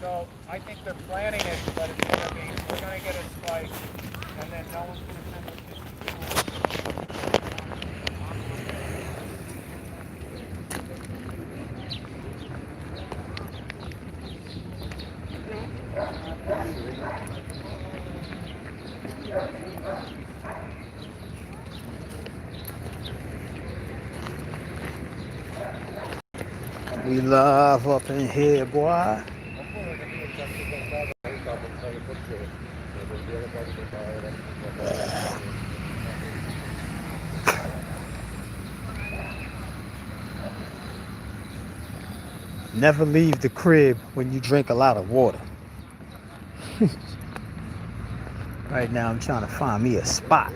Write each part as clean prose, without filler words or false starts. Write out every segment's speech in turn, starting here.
So I think they're planning it, but it's going to be, we're going to get a spike, and then no one's going to send us We live up in here, boy. Never leave the crib when you drink a lot of water. Right now I'm trying to find me a spot.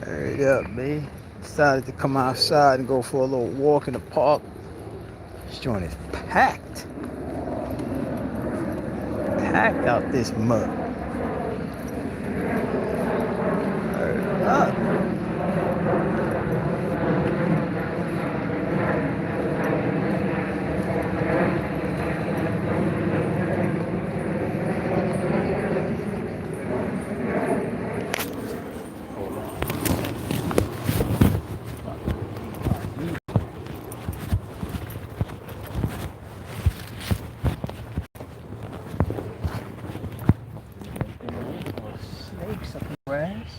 Hurry up, man. Decided to come outside and go for a little walk in the park. This joint is packed. Packed out this mud. Hurry up. Snakes up in the grass.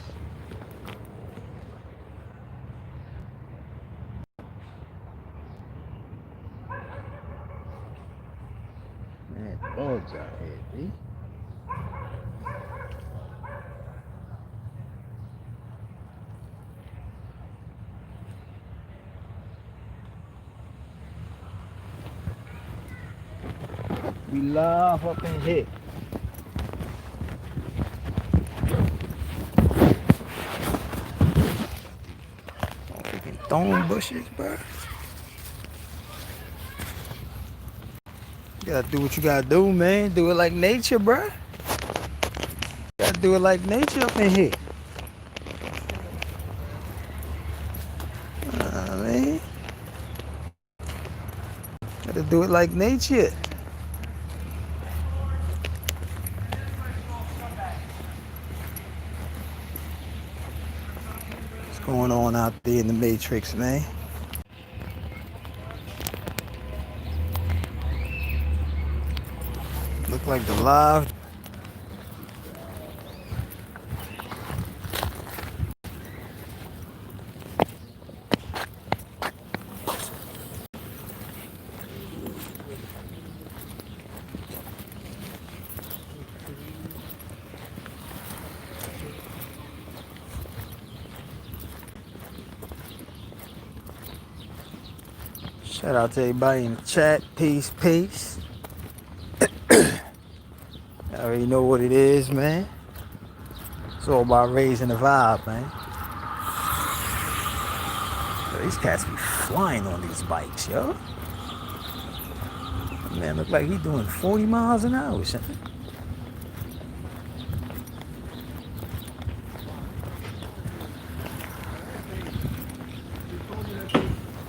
Man, bugs out here, B. We live up in here. Freaking thorn bushes, bro. You gotta do what you gotta do, man. Do it like nature, bro. You gotta do it like nature up in here. I mean, gotta do it like nature. What's going on out there in the Matrix, man? Look like the live. Shout out to everybody in the chat. Peace, peace. I already know what it is, man. It's all about raising the vibe, man. Yo, these cats be flying on these bikes, yo. Man, look like he doing 40 miles an hour, son.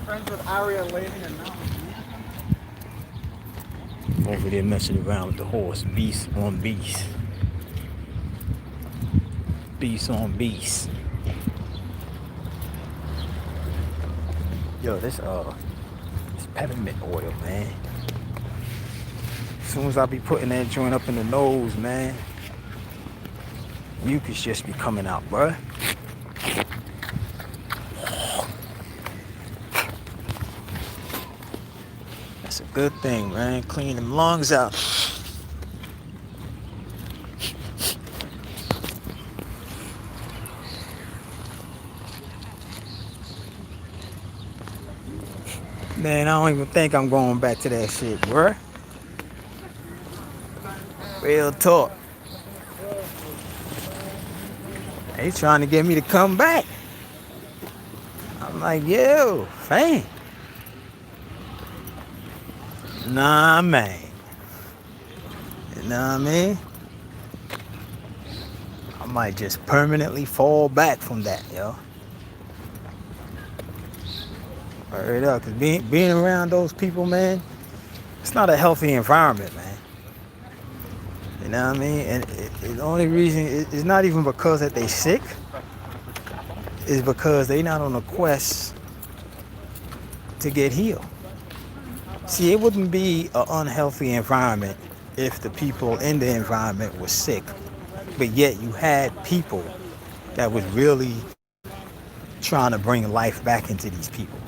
friends with Aria Lady and now. Over there messing around with the horse. Beast on beast. Beast on beast. Yo, this peppermint oil, man. As soon as I be putting that joint up in the nose, man, mucus just be coming out, bruh. That's a good thing, man. Clean them lungs out. Man, I don't even think I'm going back to that shit, bruh. Real talk. They trying to get me to come back. I'm like, yo, fam. Nah, man. You know what I mean? might just permanently fall back from that, yo. Right up, cause being around those people, man, it's not a healthy environment, man. You know what I mean? And the only reason it's not even because that they sick, is because they not on a quest to get healed. See, it wouldn't be an unhealthy environment if the people in the environment were sick, but yet you had people that was really trying to bring life back into these people.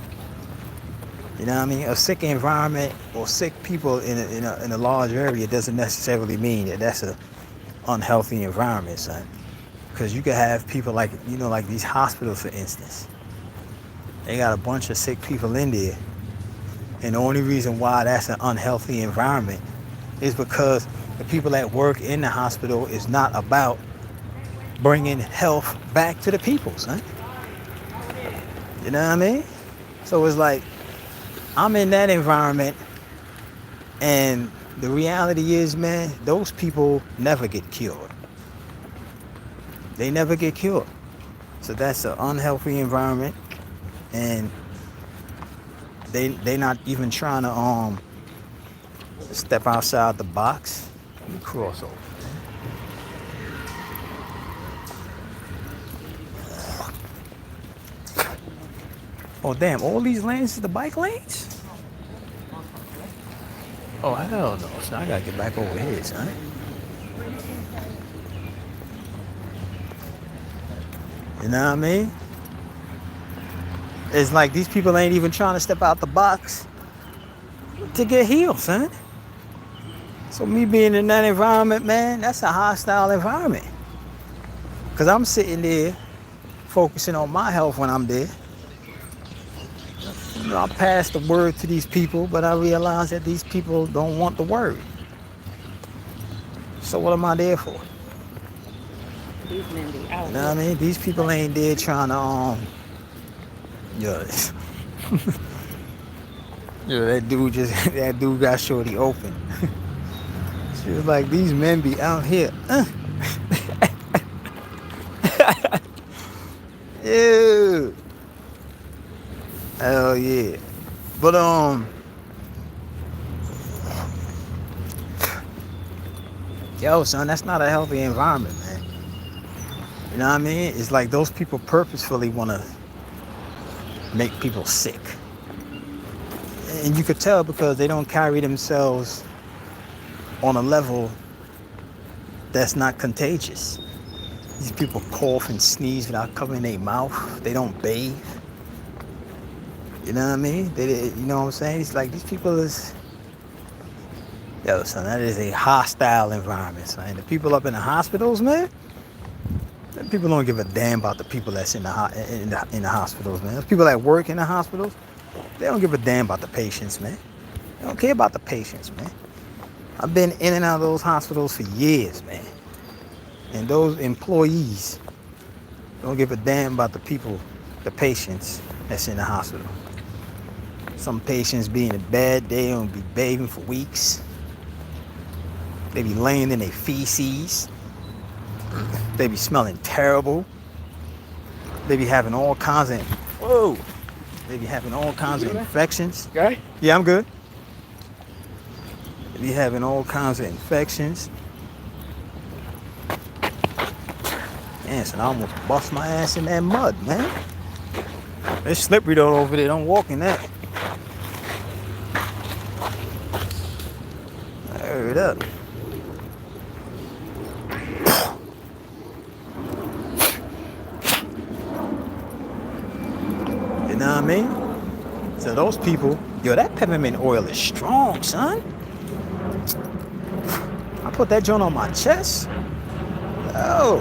You know what I mean? A sick environment or sick people in a large area doesn't necessarily mean that that's an unhealthy environment, son. Because you could have people like, you know, like these hospitals, for instance. They got a bunch of sick people in there. And the only reason why that's an unhealthy environment is because the people that work in the hospital is not about bringing health back to the people, son. You know what I mean? So it's like, I'm in that environment, and the reality is, man, those people never get cured. They never get cured. So that's an unhealthy environment, and they not even trying to step outside the box. Let me cross over. Oh damn, all these lanes is the bike lanes? Oh hell no, so I gotta get back over here, son. You know what I mean? It's like these people ain't even trying to step out the box to get healed, son. So me being in that environment, man, that's a hostile environment. Cause I'm sitting there focusing on my health when I'm there. You know, I pass the word to these people, but I realize that these people don't want the word. So what am I there for? These men be out. You know what I mean? These people ain't there trying to yeah. Yeah, that dude got shorty open. She was like, these men be out here. Ew. Hell yeah. But yo, son, that's not a healthy environment, man. You know what I mean? It's like those people purposefully want to make people sick. And you could tell because they don't carry themselves on a level that's not contagious. These people cough and sneeze without covering their mouth. They don't bathe. You know what I mean? You know what I'm saying? It's like these people is... Yo, son, that is a hostile environment, son. The people up in the hospitals, man, people don't give a damn about the people that's in the hospitals, man. Those people that work in the hospitals, they don't give a damn about the patients, man. They don't care about the patients, man. I've been in and out of those hospitals for years, man. And those employees don't give a damn about the people, the patients that's in the hospital. Some patients be in bed, they don't be bathing for weeks. They be laying in their feces. They be smelling terrible. They be having all kinds of, they be having all kinds of infections. Okay? Yeah, I'm good. They be having all kinds of infections. Man, so I almost bust my ass in that mud, man. It's slippery though over there, don't walk in that. Hurry it up. You know what I mean? So those people, yo, that peppermint oil is strong, son. I put that joint on my chest. Oh.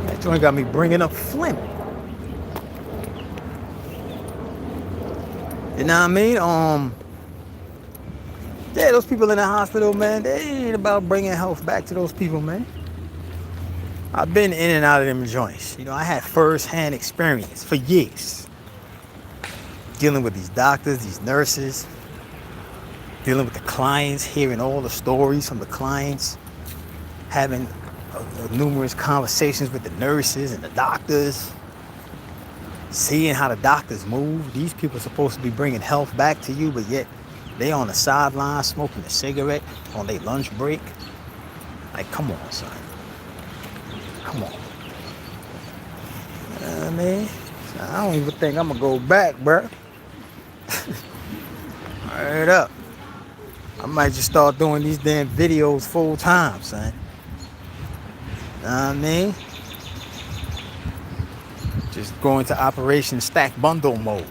That joint got me bringing up phlegm. You know what I mean? Yeah, those people in the hospital, man, they ain't about bringing health back to those people, man. I've been in and out of them joints. You know, I had first-hand experience for years. Dealing with these doctors, these nurses. Dealing with the clients, hearing all the stories from the clients. Having numerous conversations with the nurses and the doctors, seeing how the doctors move. These people are supposed to be bringing health back to you, but yet they on the sideline smoking a cigarette on their lunch break. Like, come on, son. Come on. You know what I mean? I don't even think I'm gonna go back, bruh. Word up. I might just start doing these damn videos full time, son. You know what I mean? Just go into Operation Stack Bundle mode.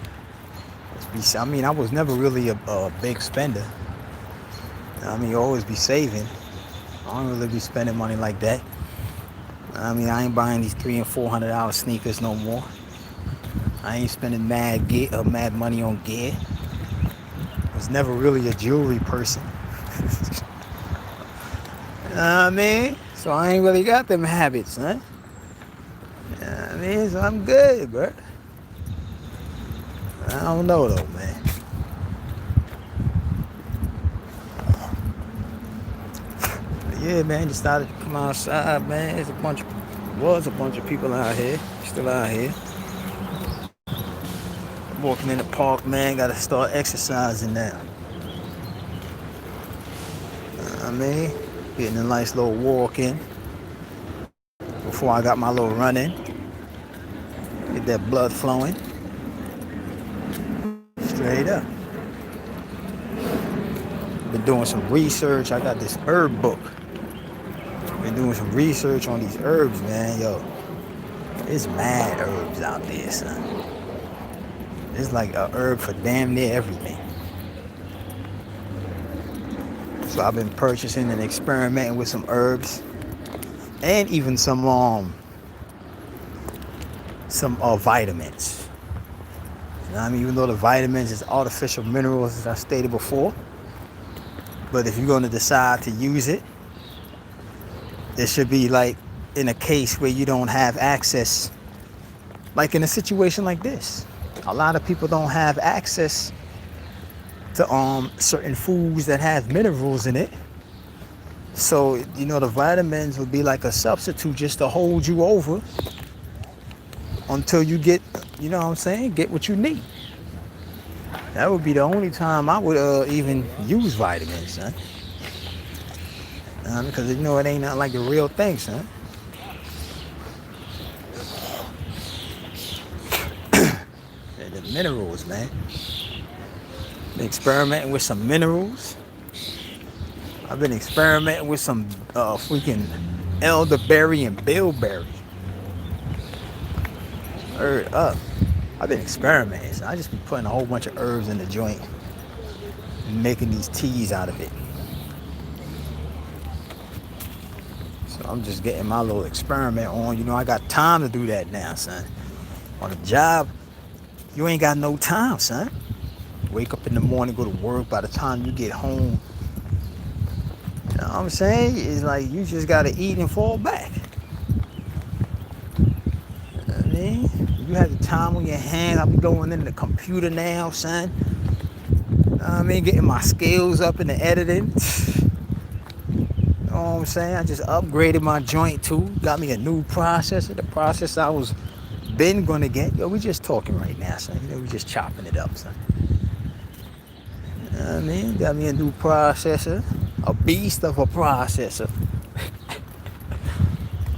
I mean, I was never really a big spender. I mean, you always be saving. I don't really be spending money like that. I mean, I ain't buying these $300 and $400 sneakers no more. I ain't spending mad money on gear. I was never really a jewelry person. You know what I mean? So I ain't really got them habits, huh? You know what I mean? So I'm good, bro. I don't know though, man. But yeah, man, just started to come outside, man. There's was a bunch of people out here, still out here. Walking in the park, man, gotta start exercising now. You know what I mean? Getting a nice little walk in before I got my little run in. Get that blood flowing. Straight up. Been doing some research. I got this herb book. Been doing some research on these herbs, man. Yo, there's mad herbs out there, son. There's like a herb for damn near everything. So I've been purchasing and experimenting with some herbs, and even some vitamins. You know what I mean? Even though the vitamins is artificial minerals, as I stated before, but if you're going to decide to use it, it should be like in a case where you don't have access, like in a situation like this. A lot of people don't have access to certain foods that have minerals in it. So, you know, the vitamins would be like a substitute just to hold you over until you get, you know what I'm saying, get what you need. That would be the only time I would even use vitamins, son. Because, you know, it ain't not like the real thing, son. The minerals, man. Been experimenting with some minerals. I've been experimenting with some freaking elderberry and bilberry. Heard up. I've been experimenting. So I just been putting a whole bunch of herbs in the joint and making these teas out of it. So I'm just getting my little experiment on. You know, I got time to do that now, son. On the job, you ain't got no time, son. Wake up in the morning, go to work. By the time you get home, you know what I'm saying? It's like you just gotta eat and fall back. You know what I mean? You have the time on your hands. I'll be going in the computer now, son. You know what I mean? Getting my skills up in the editing. You know what I'm saying? I just upgraded my joint too. Got me a new processor. The processor I was been gonna get. Yo, we just talking right now, son. You know, we just chopping it up, son. You know what I mean? Got me a new processor. A beast of a processor.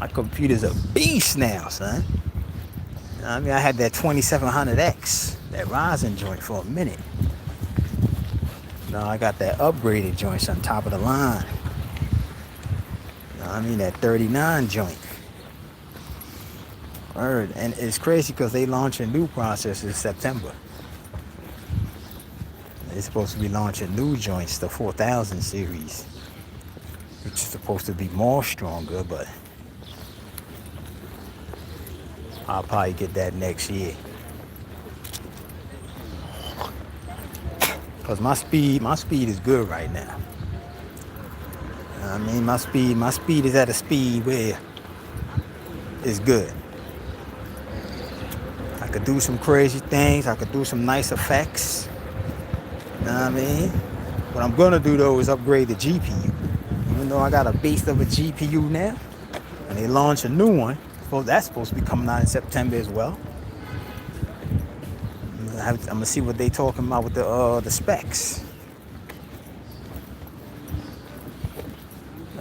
My computer's a beast now, son. You know what I mean? I had that 2700X, that Ryzen joint for a minute. Now I got that upgraded joint on top of the line. You know what I mean? That 39 joint. Word. And it's crazy because they launching new processors in September. They're supposed to be launching new joints, the 4000 series, which is supposed to be more stronger, but I'll probably get that next year. Cause my speed is good right now. You know what I mean, my speed is at a speed where it's good. I could do some crazy things. I could do some nice effects. You know what I mean? What I'm gonna do though is upgrade the GPU. Even though I got a beast of a GPU now, And they launch a new one. Well, that's supposed to be coming out in September as well. I'm gonna see what they talking about with the specs.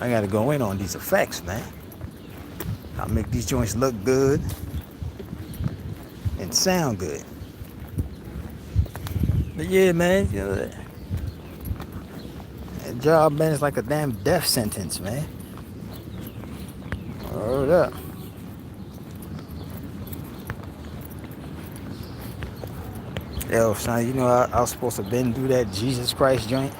I gotta go in on these effects, man. I'll make these joints look good and sound good. But yeah, man, you know, that job, man, is like a damn death sentence, man. Hold up. Yo, son, you know I was supposed to been do that Jesus Christ joint.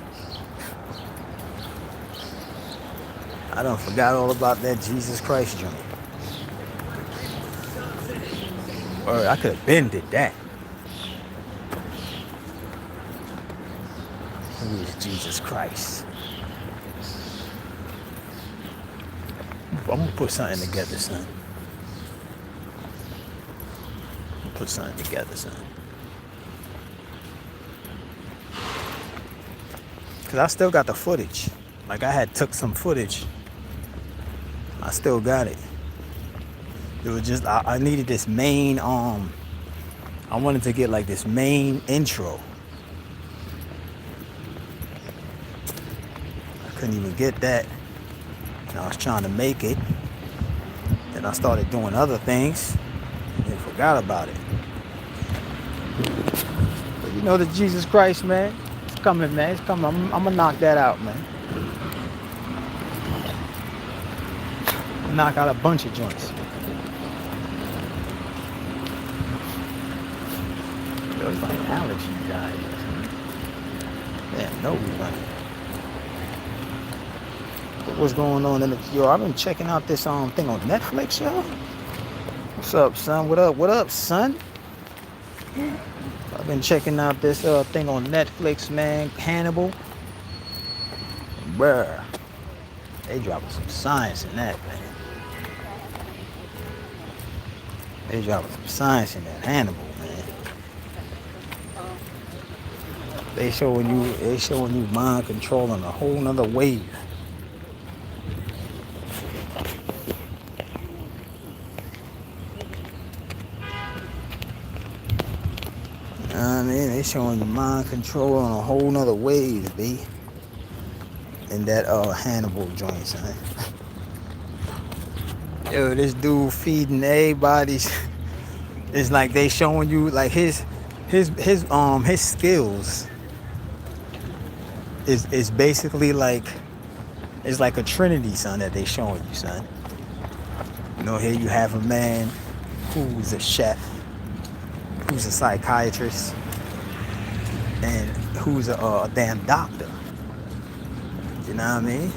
I done forgot all about that Jesus Christ joint. Or I could have been did that. Who is Jesus Christ? I'm gonna put something together, son. Put something together, son. Cause I still got the footage. Like I had took some footage. I still got it. It was just I needed this main I wanted to get like this main intro. I couldn't even get that. And I was trying to make it. Then I started doing other things and forgot about it. But you know the Jesus Christ, man. It's coming, man. It's coming. I'm gonna knock that out, man. Knock out a bunch of joints. Yo, it's like allergy guys. Damn, no running. What's going on in the yo? I've been checking out this thing on Netflix, yo. What's up, son? What up? What up, son? I've been checking out this thing on Netflix, man. Hannibal. Bruh. They dropping some science in that, man. They dropping some science in that Hannibal, man. They showing you mind controlling a whole nother wave. I mean, they showing you mind control on a whole nother wave, B. In that Hannibal joint, son. Yo, this dude feeding everybody's. It's like they showing you like his skills is basically like it's like a trinity, son, that they showing you, son. You know, here you have a man who's a chef, who's a psychiatrist, and who's a damn doctor. You know what I mean?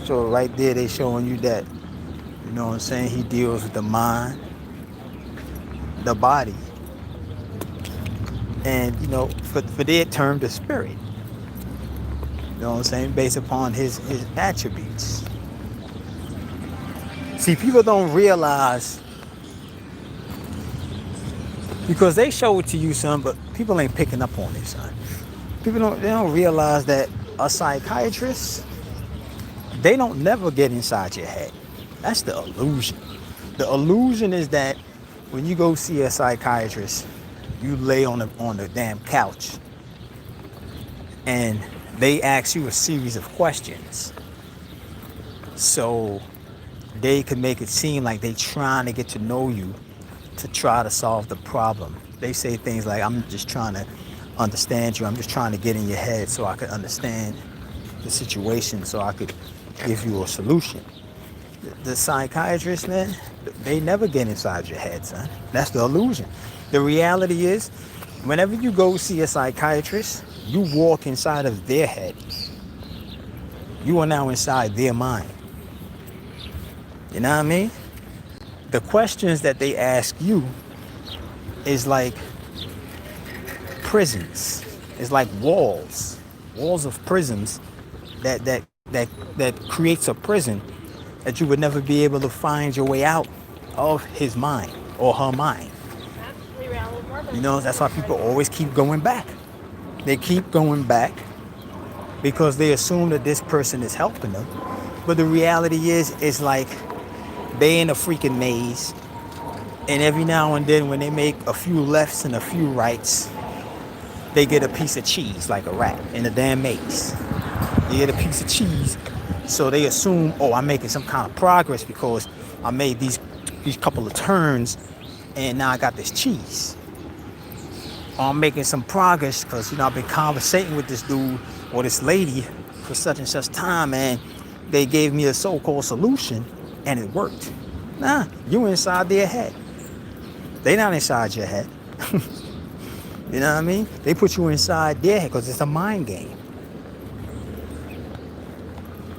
So right there they showing you that, you know what I'm saying, he deals with the mind, the body, and, you know, for their term, the spirit. You know what I'm saying? Based upon his attributes. See, people don't realize, because they show it to you, son, but people ain't picking up on it, son. They don't realize that a psychiatrist, they don't never get inside your head. That's the illusion. The illusion is that when you go see a psychiatrist, you lay on the damn couch and they ask you a series of questions so they can make it seem like they trying to get to know you to try to solve the problem. They say things like, I'm just trying to understand you. I'm just trying to get in your head so I could understand the situation, so I could give you a solution. The psychiatrists, man, they never get inside your head, son. That's the illusion. The reality is, whenever you go see a psychiatrist, you walk inside of their head. You are now inside their mind. You know what I mean? The questions that they ask you is like prisons. It's like walls of prisons that creates a prison that you would never be able to find your way out of his mind or her mind. You know, that's why people always keep going back. They keep going back because they assume that this person is helping them. But the reality is, it's like they in a freaking maze. And every now and then when they make a few lefts and a few rights, they get a piece of cheese like a rat in a damn maze. They get a piece of cheese. So they assume, oh, I'm making some kind of progress because I made these couple of turns and now I got this cheese. Or I'm making some progress because, I've been conversating with this dude or this lady for such and such time, and they gave me a so-called solution and it worked. Nah, you inside their head. They not inside your head. You know what I mean? They put you inside their head because it's a mind game.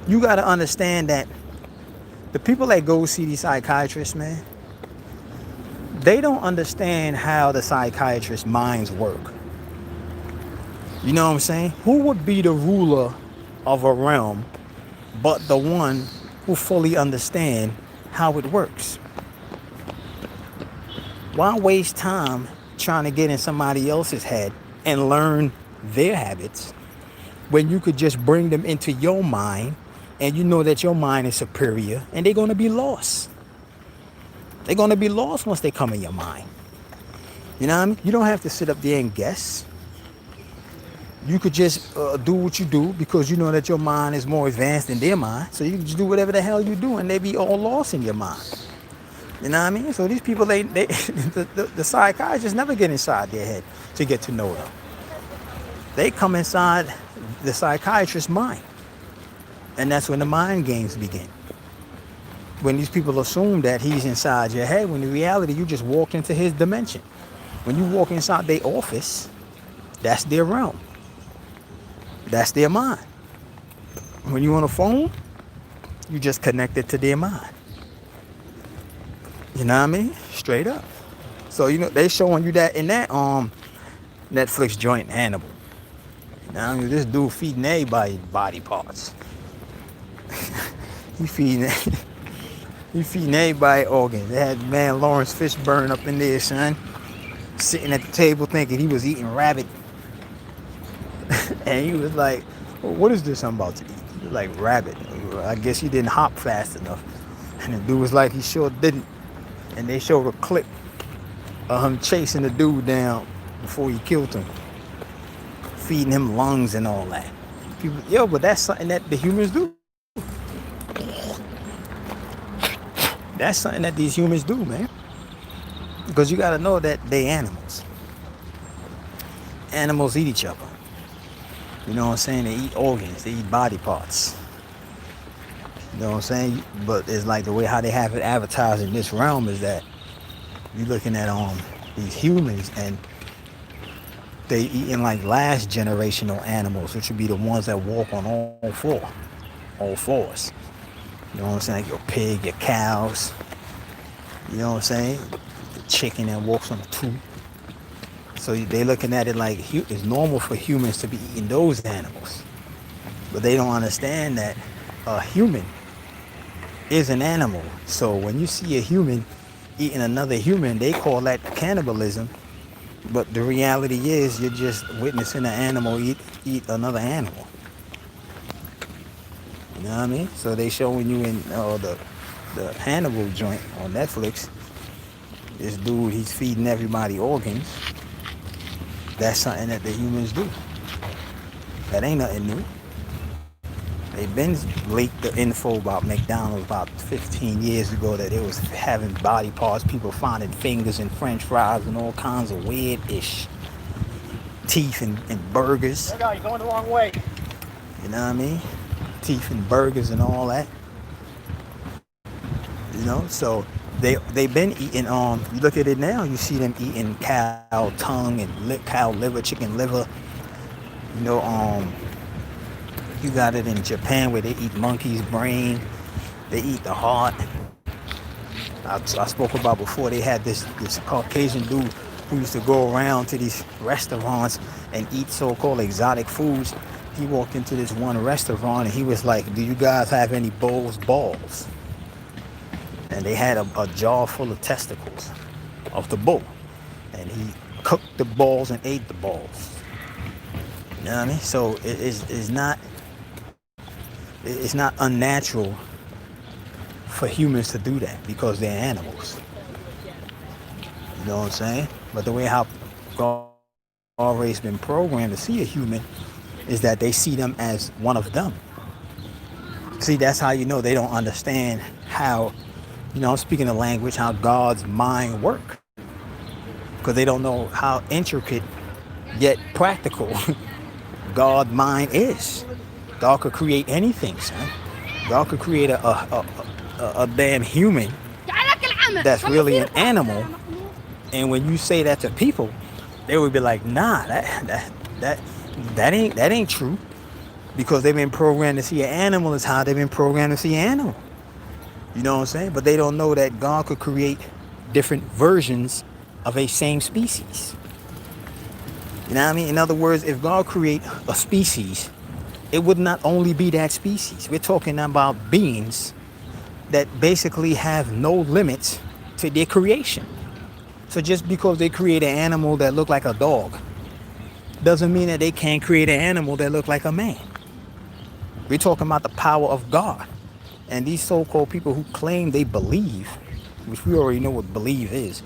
You got to understand that the people that go see these psychiatrists, man, they don't understand how the psychiatrist minds work. You know what I'm saying? Who would be the ruler of a realm but the one who fully understand how it works? Why waste time trying to get in somebody else's head and learn their habits when you could just bring them into your mind and you know that your mind is superior and they're going to be lost. They're going to be lost once they come in your mind. You know what I mean? You don't have to sit up there and guess. You could just do what you do because you know that your mind is more advanced than their mind. So you can just do whatever the hell you do and they be all lost in your mind. You know what I mean? So these people, the psychiatrists never get inside their head to get to know them. They come inside the psychiatrist's mind. And that's when the mind games begin. When these people assume that he's inside your head, when in reality you just walked into his dimension. When you walk inside their office, that's their realm. That's their mind. When you on a phone, you just connected to their mind. You know what I mean? Straight up. So they showing you that in that Netflix joint Hannibal. You know what I mean? This dude feeding everybody body parts. He feeding everybody organs. They had man Lawrence Fishburne up in there, son, sitting at the table thinking he was eating rabbit. And he was like, well, what is this I'm about to eat? He was like, rabbit. I guess he didn't hop fast enough. And the dude was like, he sure didn't. And they showed a clip of him chasing the dude down before he killed him, feeding him lungs and all that. People, but that's something that the humans do. That's something that these humans do, man. Because you got to know that they animals. Animals eat each other. You know what I'm saying? They eat organs. They eat body parts. You know what I'm saying? But it's like the way how they have it advertised in this realm is that you're looking at these humans and they eating like last generational animals, which would be the ones that walk on all fours. You know what I'm saying? Like your pig, your cows. You know what I'm saying? The chicken that walks on a tooth. So they looking at it like it's normal for humans to be eating those animals. But they don't understand that a human is an animal. So when you see a human eating another human, they call that cannibalism. But the reality is you're just witnessing an animal eat another animal. You know what I mean? So they showing you in the Hannibal joint on Netflix. This dude, he's feeding everybody organs. That's something that the humans do. That ain't nothing new. They've been leaked the info about McDonald's about 15 years ago that they was having body parts, people finding fingers and french fries and all kinds of weird-ish teeth and burgers. Hey guy, you're going the wrong way. You know what I mean? Teeth and burgers and all that. You know, so they've been eating you look at it now, you see them eating cow tongue and cow liver, chicken liver. You know, you got it in Japan where they eat monkey's brain. They eat the heart. I spoke about before, they had this Caucasian dude who used to go around to these restaurants and eat so-called exotic foods. He walked into this one restaurant and he was like, do you guys have any balls? And they had a jar full of testicles of the bull. And he cooked the balls and ate the balls. You know what I mean? So it's not It's not unnatural for humans to do that because they're animals. You know what I'm saying? But the way how God always been programmed to see a human is that they see them as one of them. See, that's how you know they don't understand how, I'm speaking the language, how God's mind work. Because they don't know how intricate yet practical God's mind is. God could create anything, son. God could create a damn human that's really an animal. And when you say that to people, they would be like, nah, that ain't true. Because they've been programmed to see an animal is how they've been programmed to see an animal. You know what I'm saying? But they don't know that God could create different versions of a same species. You know what I mean? In other words, if God create a species, it would not only be that species. We're talking about beings that basically have no limits to their creation. So just because they create an animal that look like a dog doesn't mean that they can't create an animal that look like a man. We're talking about the power of God. And these so-called people who claim they believe, which we already know what believe is,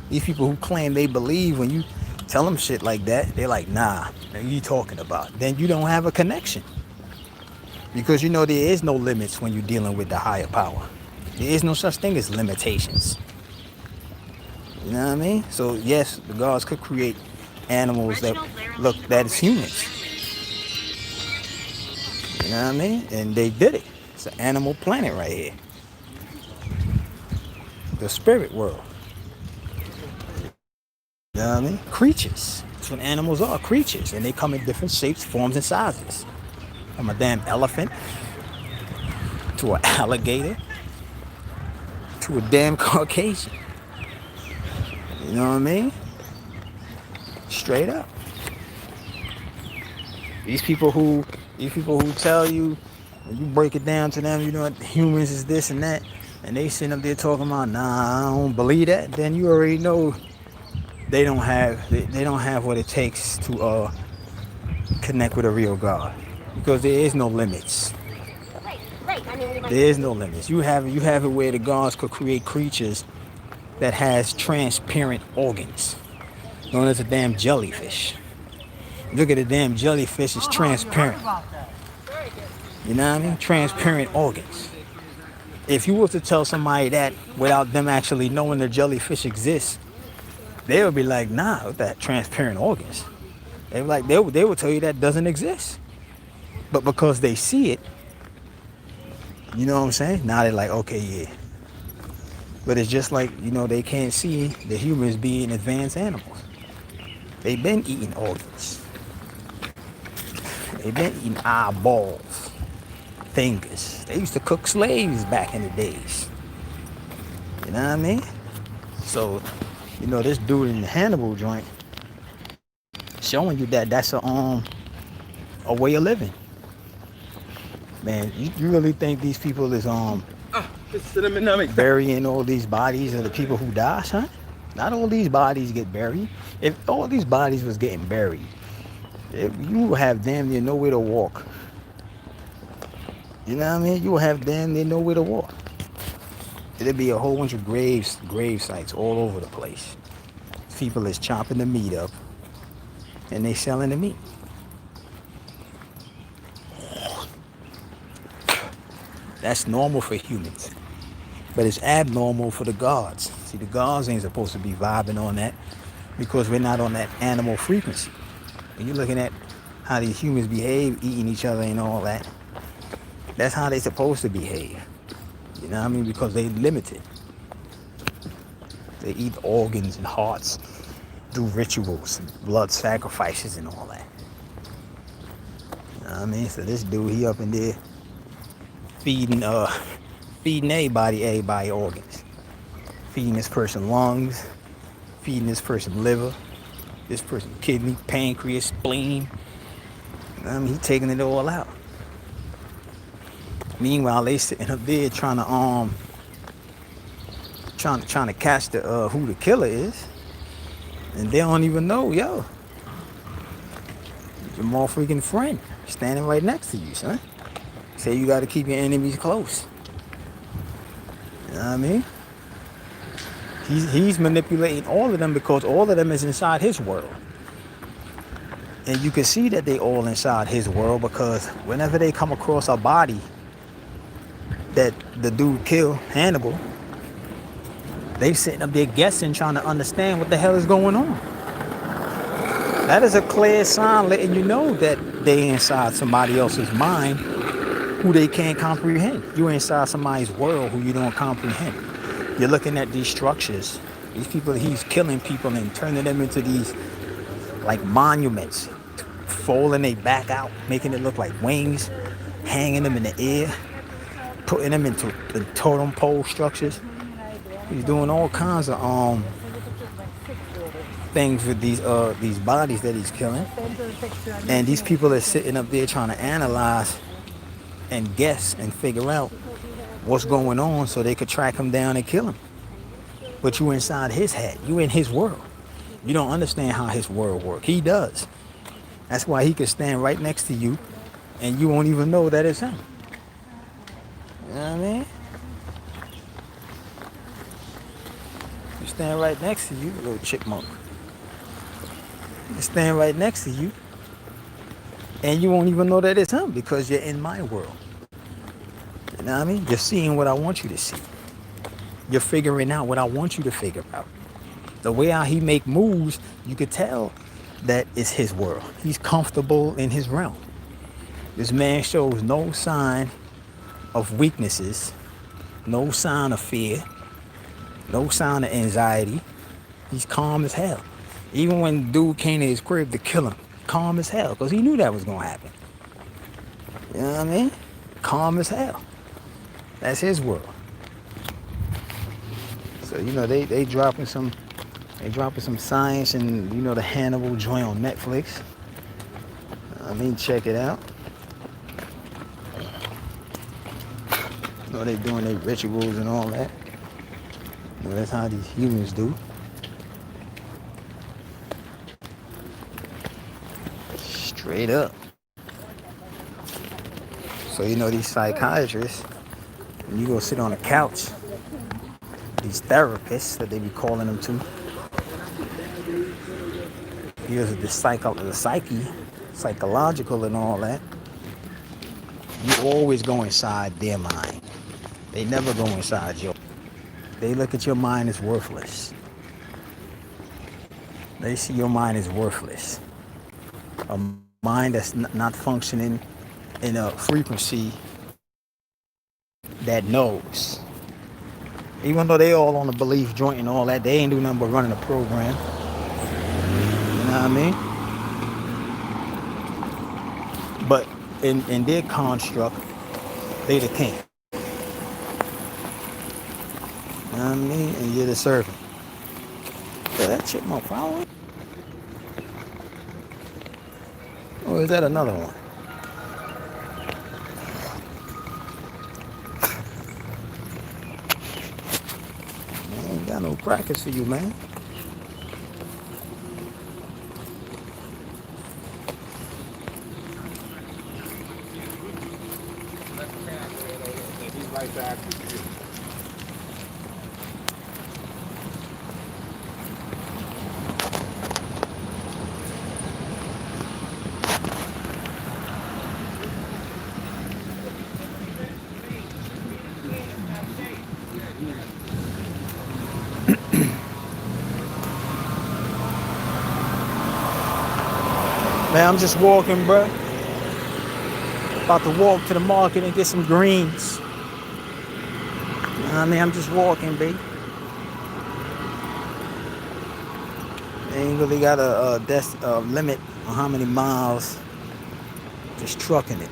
these people who claim they believe, when you tell them shit like that, they're like, nah, what are you talking about? Then you don't have a connection. Because there is no limits when you're dealing with the higher power. There is no such thing as limitations. You know what I mean? So yes, the gods could create animals that look that is humans. You know what I mean? And they did it. It's an animal planet right here. The spirit world. You know what I mean? Creatures. That's what animals are, creatures. And they come in different shapes, forms, and sizes. From a damn elephant to an alligator to a damn Caucasian. You know what I mean? Straight up. These people who tell you, when you break it down to them, humans is this and that, and they sitting up there talking about, nah, I don't believe that, then you already know they don't have what it takes to connect with a real God. Because there is no limits. There is no limits. You have it where the gods could create creatures that has transparent organs, known as a damn jellyfish. Look at the damn jellyfish, it's transparent. You know what I mean? Transparent organs. If you were to tell somebody that without them actually knowing the jellyfish exists, they would be like, nah, with that transparent organs. They would tell you that doesn't exist. But because they see it, you know what I'm saying? Now they're like, okay, yeah. But it's just like, they can't see the humans being advanced animals. They've been eating organs. They've been eating eyeballs, fingers. They used to cook slaves back in the days. You know what I mean? So, this dude in the Hannibal joint showing you that that's a way of living. Man, you really think these people is burying all these bodies of the people who die, son? Not all these bodies get buried. If all these bodies was getting buried, you will have damn near nowhere to walk. You know what I mean? You will have damn near nowhere to walk. It'll be a whole bunch of grave sites all over the place. People is chopping the meat up and they selling the meat. That's normal for humans, but it's abnormal for the gods. See, the gods ain't supposed to be vibing on that because we're not on that animal frequency. When you're looking at how these humans behave, eating each other and all that, that's how they supposed to behave. You know what I mean? Because they limited. They eat organs and hearts, do rituals, blood sacrifices and all that. You know what I mean? So this dude, he up in there feeding everybody organs. Feeding this person lungs, feeding this person liver, this person kidney, pancreas, spleen. You know what I mean? He taking it all out. Meanwhile, they sitting up there trying to catch the who the killer is, and they don't even know, yo. Your more freaking friend standing right next to you, son. Say you got to keep your enemies close. You know what I mean? He's manipulating all of them because all of them is inside his world. And you can see that they all inside his world because whenever they come across a body that the dude killed, Hannibal, they sitting up there guessing, trying to understand what the hell is going on. That is a clear sign letting you know that they inside somebody else's mind who they can't comprehend. You're inside somebody's world who you don't comprehend. You're looking at these structures. These people, he's killing people and turning them into these like monuments, folding their back out, making it look like wings, hanging them in the air, putting them into totem pole structures. He's doing all kinds of things with these bodies that he's killing. And these people are sitting up there trying to analyze and guess and figure out what's going on so they could track him down and kill him. But you inside his head. You in his world. You don't understand how his world works. He does. That's why he can stand right next to you and you won't even know that it's him. You know what I mean? You stand right next to you, little chipmunk. You stand right next to you and you won't even know that it's him because you're in my world. You know what I mean? You're seeing what I want you to see. You're figuring out what I want you to figure out. The way how he make moves, you could tell that it's his world. He's comfortable in his realm. This man shows no sign of weaknesses, no sign of fear, no sign of anxiety. He's calm as hell. Even when dude came to his crib to kill him, calm as hell, because he knew that was gonna happen. You know what I mean? Calm as hell. That's his world. So you know they dropping some science and you know the Hannibal joint on Netflix. I mean, check it out. You know they doing their rituals and all that. You know, that's how these humans do. Straight up. So you know these psychiatrists, when you go sit on a couch, these therapists that they be calling them to, because of the psyche, psychological and all that, you always go inside their mind. They never go inside yours. They look at your mind as worthless. They see your mind as worthless. A mind that's not functioning in a frequency that knows. Even though they all on the belief joint and all that, they ain't do nothing but running a program. You know what I mean? But in their construct, they the king. You know what I mean? And you're the servant. Yeah, that chipmunk following? Or is that another one? I ain't got no crackers for you, man. He's right back. Man, I'm just walking, bruh. About to walk to the market and get some greens. You know what I mean? I'm just walking, baby. They ain't really got a limit on how many miles. Just trucking it.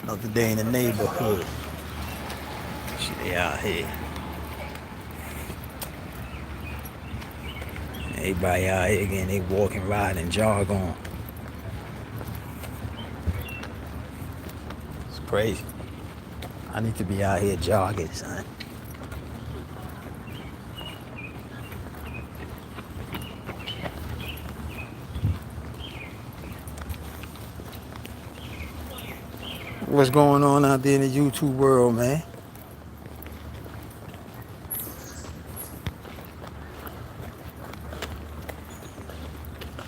Another day in the neighborhood. Shit, they out here. Everybody out here again, they walking, riding, jog on. It's crazy. I need to be out here jogging, son. What's going on out there in the YouTube world, man?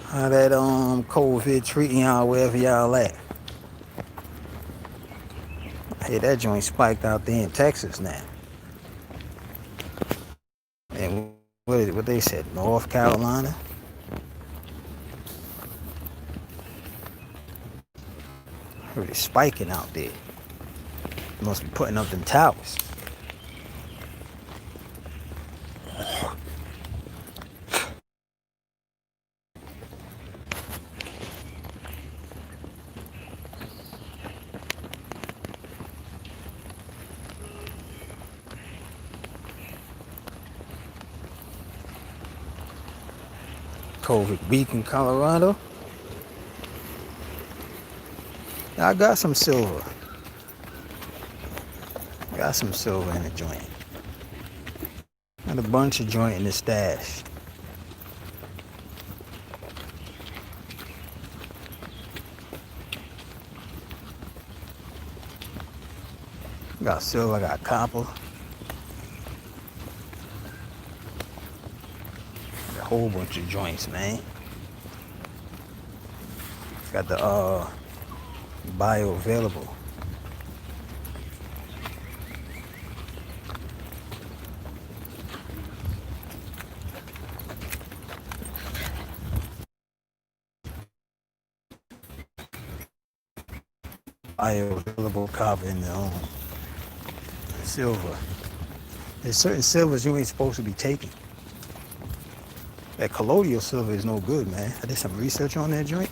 How that COVID treating y'all wherever y'all at? I hear that joint spiked out there in Texas now. And what they said, North Carolina? I heard it's spiking out there. Must be putting up them towers. COVID week in Colorado. I got some silver. Got some silver in the joint. Got a bunch of joint in the stash. Got silver, I got copper. A whole bunch of joints, man. Got the bioavailable. Bioavailable copper in the silver. There's certain silvers you ain't supposed to be taking. That colloidal silver is no good, man. I did some research on that joint.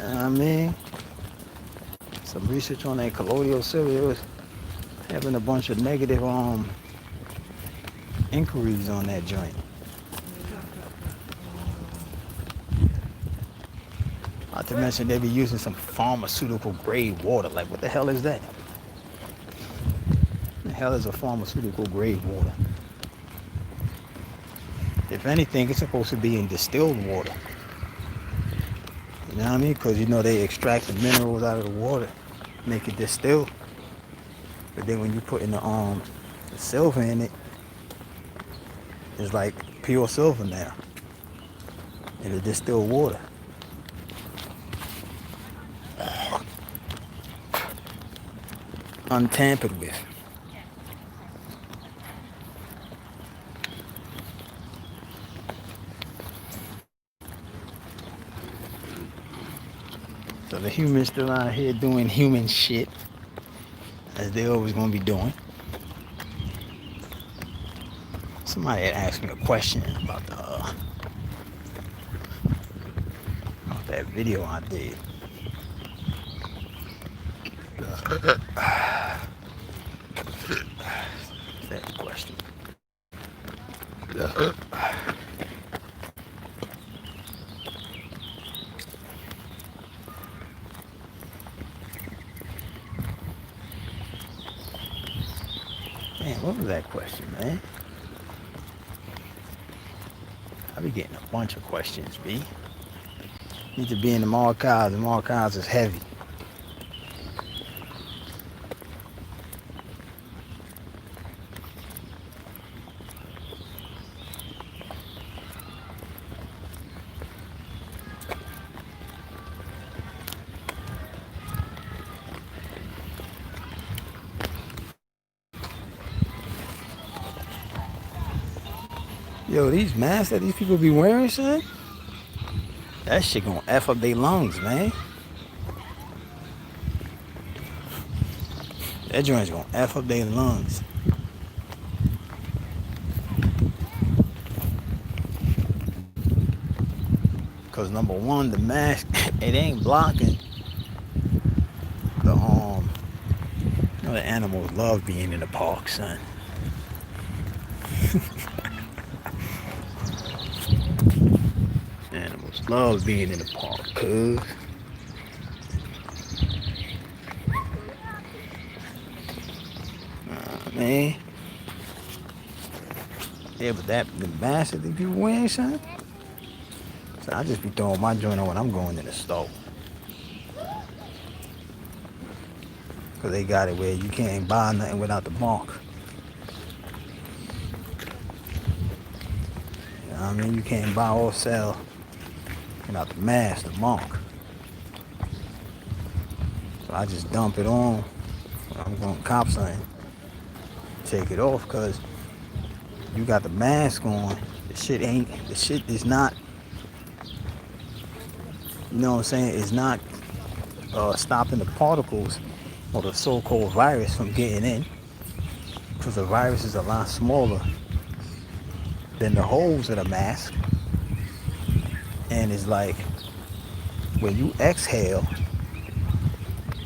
I mean, some research on that colloidal silver. It was having a bunch of negative inquiries on that joint. Not to mention they be using some pharmaceutical grade water. Like, what the hell is that? The hell is a pharmaceutical grade water? If anything, it's supposed to be in distilled water. You know what I mean? Because you know they extract the minerals out of the water, make it distilled. But then when you put in the silver in it, it's like pure silver now in the distilled water. Untampered with. So the humans still out here doing human shit, as they always gonna be doing. Somebody had asked me a question about that video I did. That question. Man, what was that question, man? I be getting a bunch of questions, B. Need to be in the archives. The archives is heavy. Yo, these masks that these people be wearing, son, that shit gonna F up their lungs, man. That joint's gonna F up their lungs. Because number one, the mask, it ain't blocking the you know, the animals love being in the park, son. Animals love being in the park, cuz. Man. Yeah, but the mask that people wearing, son. So I just be throwing my joint on when I'm going to the store. Cause they got it where you can't buy nothing without the mark. You know what I mean? You can't buy or sell without the mask, the mark. So I just dump it on when I'm going to cop something. Take it off, cause you got the mask on. The shit is not, you know what I'm saying? It's not stopping the particles or the so-called virus from getting in. Because the virus is a lot smaller than the holes of the mask. And it's like when you exhale,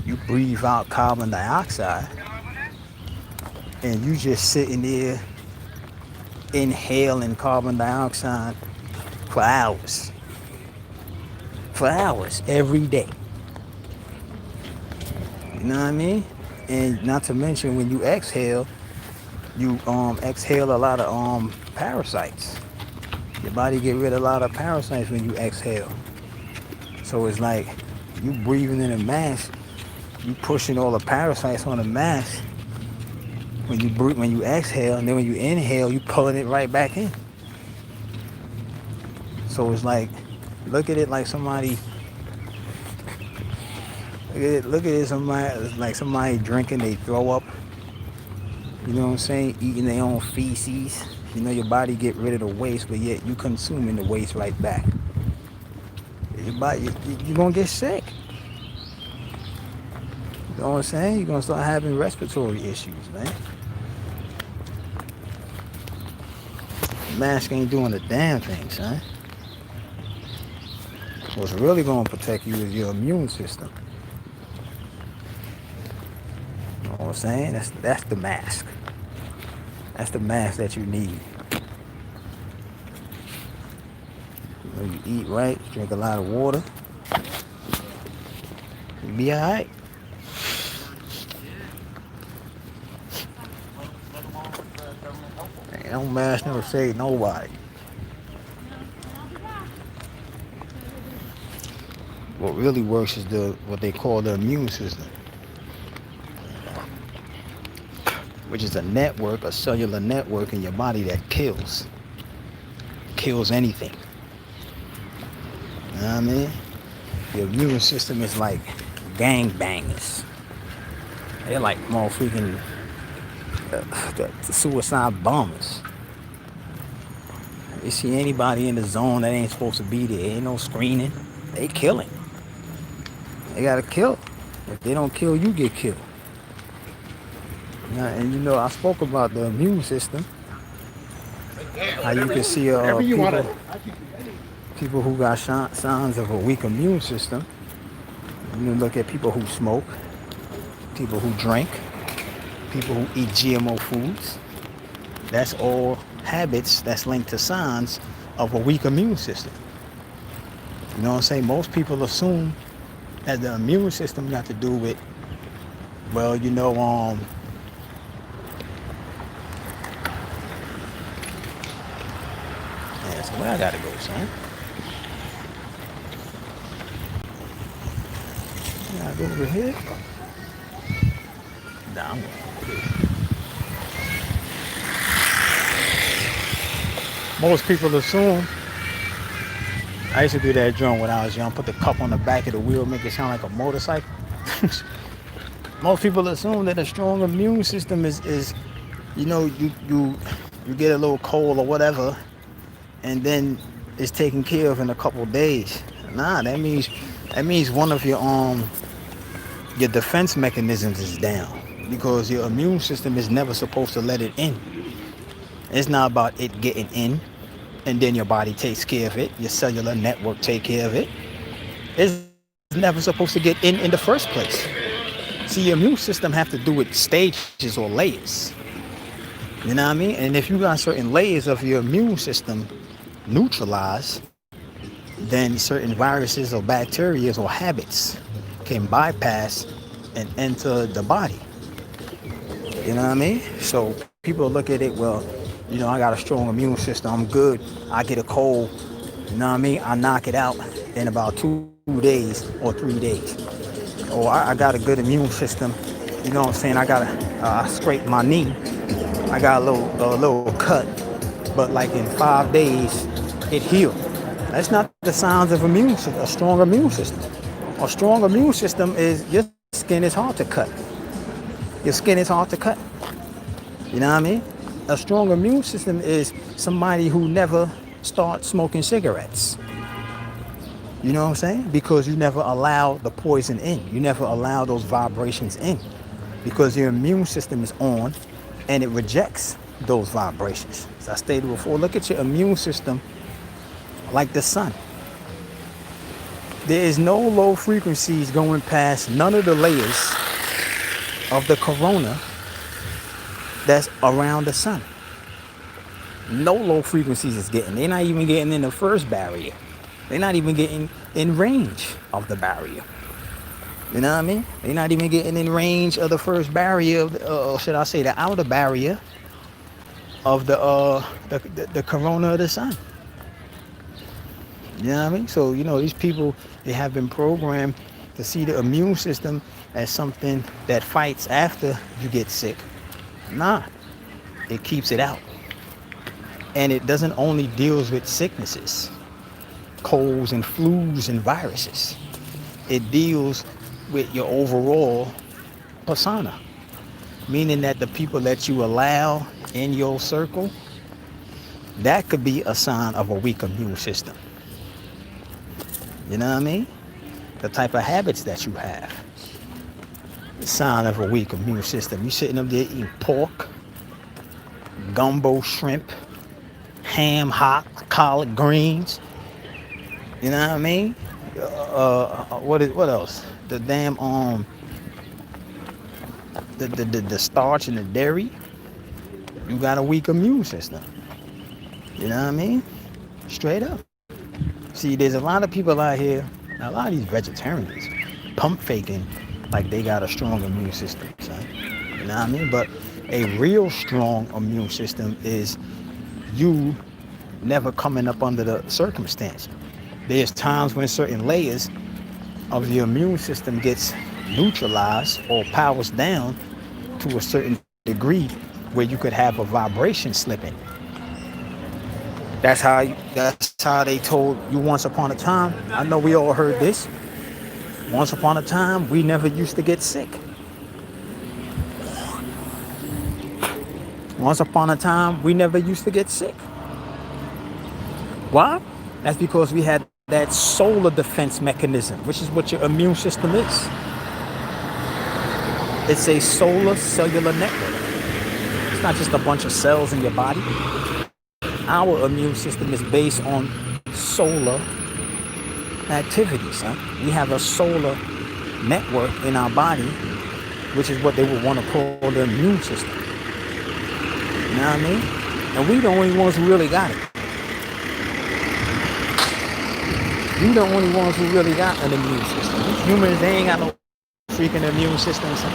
you breathe out carbon dioxide, and you just sitting there inhaling carbon dioxide for hours. For hours, every day. You know what I mean? And not to mention when you exhale, you exhale a lot of parasites. Your body get rid of a lot of parasites when you exhale. So it's like you breathing in a mask, you pushing all the parasites on the mask. When you exhale, and then when you inhale, you pulling it right back in. So it's like, look at it like somebody. Look at it like somebody drinking, they throw up. You know what I'm saying? Eating their own feces. You know, your body get rid of the waste, but yet you consuming the waste right back. Your body, you're gonna get sick. You know what I'm saying? You're gonna start having respiratory issues, man. Mask ain't doing a damn thing, son. What's really gonna protect you is your immune system. You know what I'm saying? That's the mask. That's the mask that you need. You know, you eat right, drink a lot of water, you'll be alright. No mask never saved nobody. What really works is what they call the immune system, which is a network, a cellular network in your body that kills anything. You know what I mean? The immune system is like gangbangers. They're like motherfucking the suicide bombers. You see anybody in the zone that ain't supposed to be there, ain't no screening, they killing. They gotta kill. If they don't kill, you get killed. And you know, I spoke about the immune system. How you can see people who got signs of a weak immune system. You look at people who smoke, people who drink, people who eat GMO foods. That's all habits that's linked to signs of a weak immune system. You know what I'm saying? Most people assume that the immune system got to do with, well, you know, yeah, so where I gotta go, son? I gotta go over here. Nah, I'm going over here. Most people assume, I used to do that joint when I was young, put the cup on the back of the wheel, make it sound like a motorcycle. Most people assume that a strong immune system is you know, you get a little cold or whatever, and then it's taken care of in a couple of days. Nah, that means one of your defense mechanisms is down, because your immune system is never supposed to let it in. It's not about it getting in. and then your body takes care of it. Your cellular network take care of it. It's never supposed to get in the first place. See, your immune system have to do with stages or layers. You know what I mean? And if you got certain layers of your immune system neutralized, then certain viruses or bacteria or habits can bypass and enter the body. You know what I mean? So people look at it, well, you know, I got a strong immune system, I'm good. I get a cold, you know what I mean? I knock it out in about 2 days or 3 days. Or I got a good immune system, you know what I'm saying? I scraped my knee, I got a little cut, but like in 5 days, it healed. That's not the signs of a strong immune system. A strong immune system is your skin is hard to cut. Your skin is hard to cut. You know what I mean? A strong immune system is somebody who never starts smoking cigarettes. You know what I'm saying? Because you never allow the poison in. You never allow those vibrations in. Because your immune system is on and it rejects those vibrations. As I stated before, look at your immune system like the sun. There is no low frequencies going past none of the layers of the corona that's around the sun. No low frequencies is getting. They're not even getting in the first barrier. They're not even getting in range of the barrier. You know what I mean? They're not even getting in range of the first barrier, or should I say the outer barrier of the corona of the sun. You know what I mean? So, you know, these people, they have been programmed to see the immune system as something that fights after you get sick. Nah, it keeps it out. And it doesn't only deals with sicknesses, colds and flus and viruses. It deals with your overall persona, meaning that the people that you allow in your circle, that could be a sign of a weak immune system. You know what I mean? The type of habits that you have, the sign of a weak immune system. You sitting up there eating pork, gumbo shrimp, ham hock, collard greens. You know what I mean? What else? The damn the starch and the dairy. You got a weak immune system. You know what I mean? Straight up. See, there's a lot of people out here, a lot of these vegetarians, pump faking like they got a strong immune system, son. You know what I mean? But a real strong immune system is you never coming up under the circumstance. There's times when certain layers of your immune system gets neutralized or powers down to a certain degree where you could have a vibration slipping. That's how they told you once upon a time. I know we all heard this. Once upon a time, we never used to get sick. Once upon a time, we never used to get sick. Why? That's because we had that solar defense mechanism, which is what your immune system is. It's a solar cellular network. It's not just a bunch of cells in your body. Our immune system is based on solar activities. Huh? We have a solar network in our body, which is what they would want to call the immune system. You know what I mean? And we the only ones who really got it. We the only ones who really got an immune system. These humans, they ain't got no freaking immune system. Son.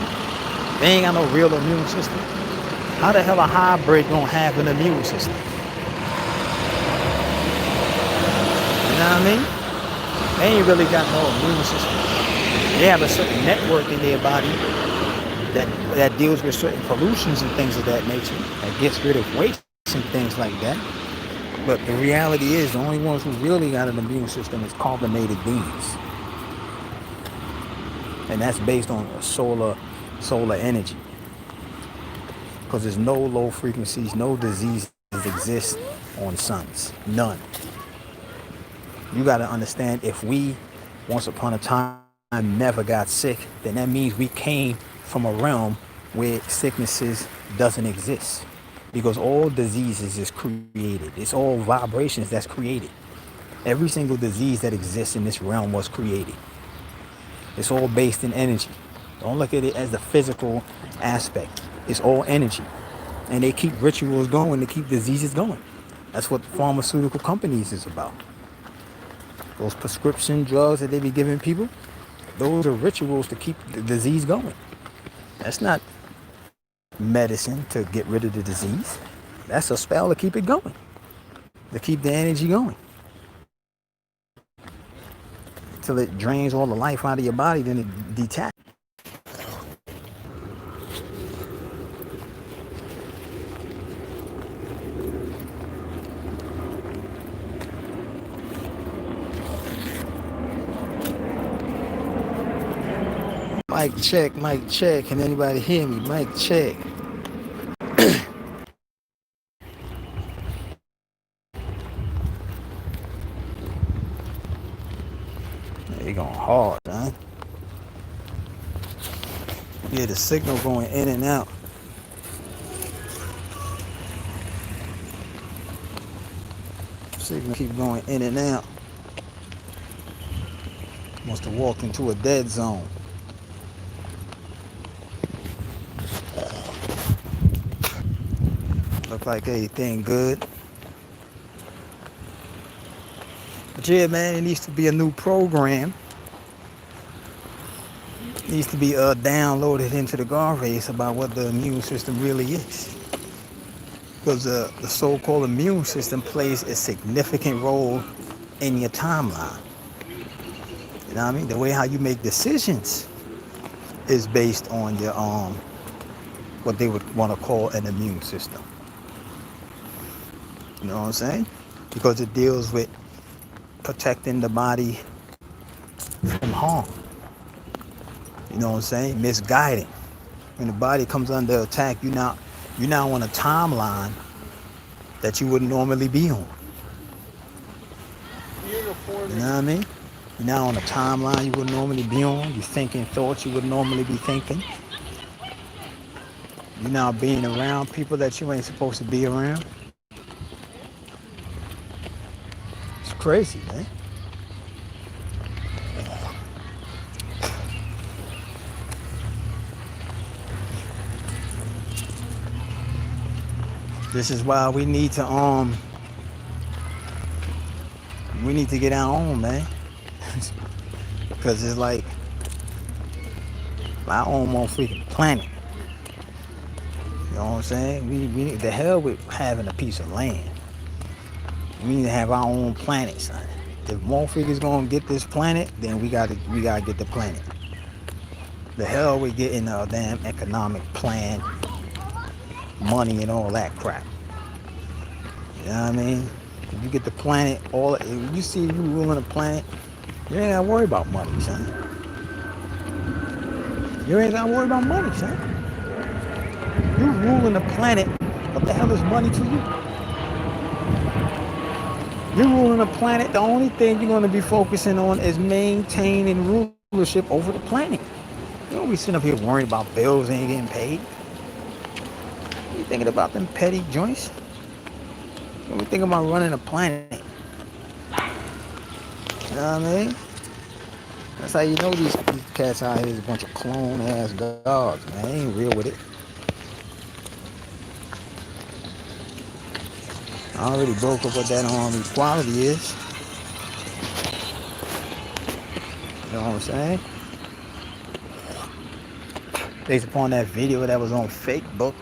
They ain't got no real immune system. How the hell a hybrid gonna have an immune system? You know what I mean? They ain't really got no immune system. They have a certain network in their body that deals with certain pollutions and things of that nature, that gets rid of waste and things like that. But the reality is the only ones who really got an immune system is carbonated beings. And that's based on solar energy. Because there's no low frequencies, no diseases exist on suns. None. You got to understand, if we, once upon a time, never got sick, then that means we came from a realm where sicknesses doesn't exist. because all diseases is created. It's all vibrations that's created. Every single disease that exists in this realm was created. It's all based in energy. Don't look at it as the physical aspect. It's all energy. And they keep rituals going to keep diseases going. That's what pharmaceutical companies is about. Those prescription drugs that they be giving people, those are rituals to keep the disease going. That's not medicine to get rid of the disease. That's a spell to keep it going, to keep the energy going. Till it drains all the life out of your body, then it detaches. Mic check, mic check. Can anybody hear me? Mic check. They going hard, huh? Yeah, the signal going in and out. Signal keep going in and out. Must have walked into a dead zone. Look like everything good. But yeah, man, it needs to be a new program. It needs to be downloaded into the guard race about what the immune system really is. Because the so-called immune system plays a significant role in your timeline. You know what I mean? The way how you make decisions is based on your what they would want to call an immune system. You know what I'm saying? Because it deals with protecting the body from harm. You know what I'm saying? Misguiding. When the body comes under attack, you're now on a timeline that you wouldn't normally be on. You know what I mean? You're now on a timeline you wouldn't normally be on. You're thinking thoughts you would normally be thinking. You're now being around people that you ain't supposed to be around. It's crazy, man. This is why we need to get our own, man. Because it's like our own more freaking planet. You know what I'm saying? We need the hell with having a piece of land. We need to have our own planet, son. If Morphic is gonna get this planet, then we gotta get the planet. The hell with getting a damn economic plan, money and all that crap. You know what I mean? If you get the planet, if you see you ruling a planet, you ain't gotta worry about money, son. You ain't gotta worry about money, son. You ruling the planet, what the hell is money to you? You're ruling the planet, the only thing you're gonna be focusing on is maintaining rulership over the planet. You don't be sitting up here worrying about bills ain't getting paid. You thinking about them petty joints? You be thinking about running a planet. You know what I mean? That's how you know these cats out here is a bunch of clone ass dogs, man. They ain't real with it. I already broke up what that equality is. You know what I'm saying? Based upon that video that was on Facebook.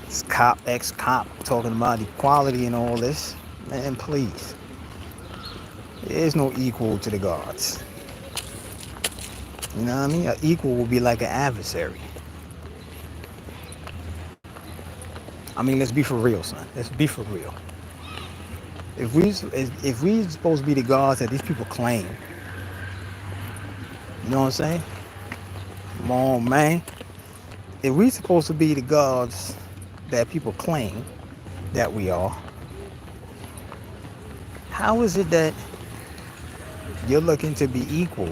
This ex-cop talking about equality and all this. Man, please. There is no equal to the gods. You know what I mean? An equal will be like an adversary. I mean, let's be for real, son. Let's be for real. If we supposed to be the gods that these people claim, you know what I'm saying? Come on, man. If we supposed to be the gods that people claim that we are, how is it that you're looking to be equal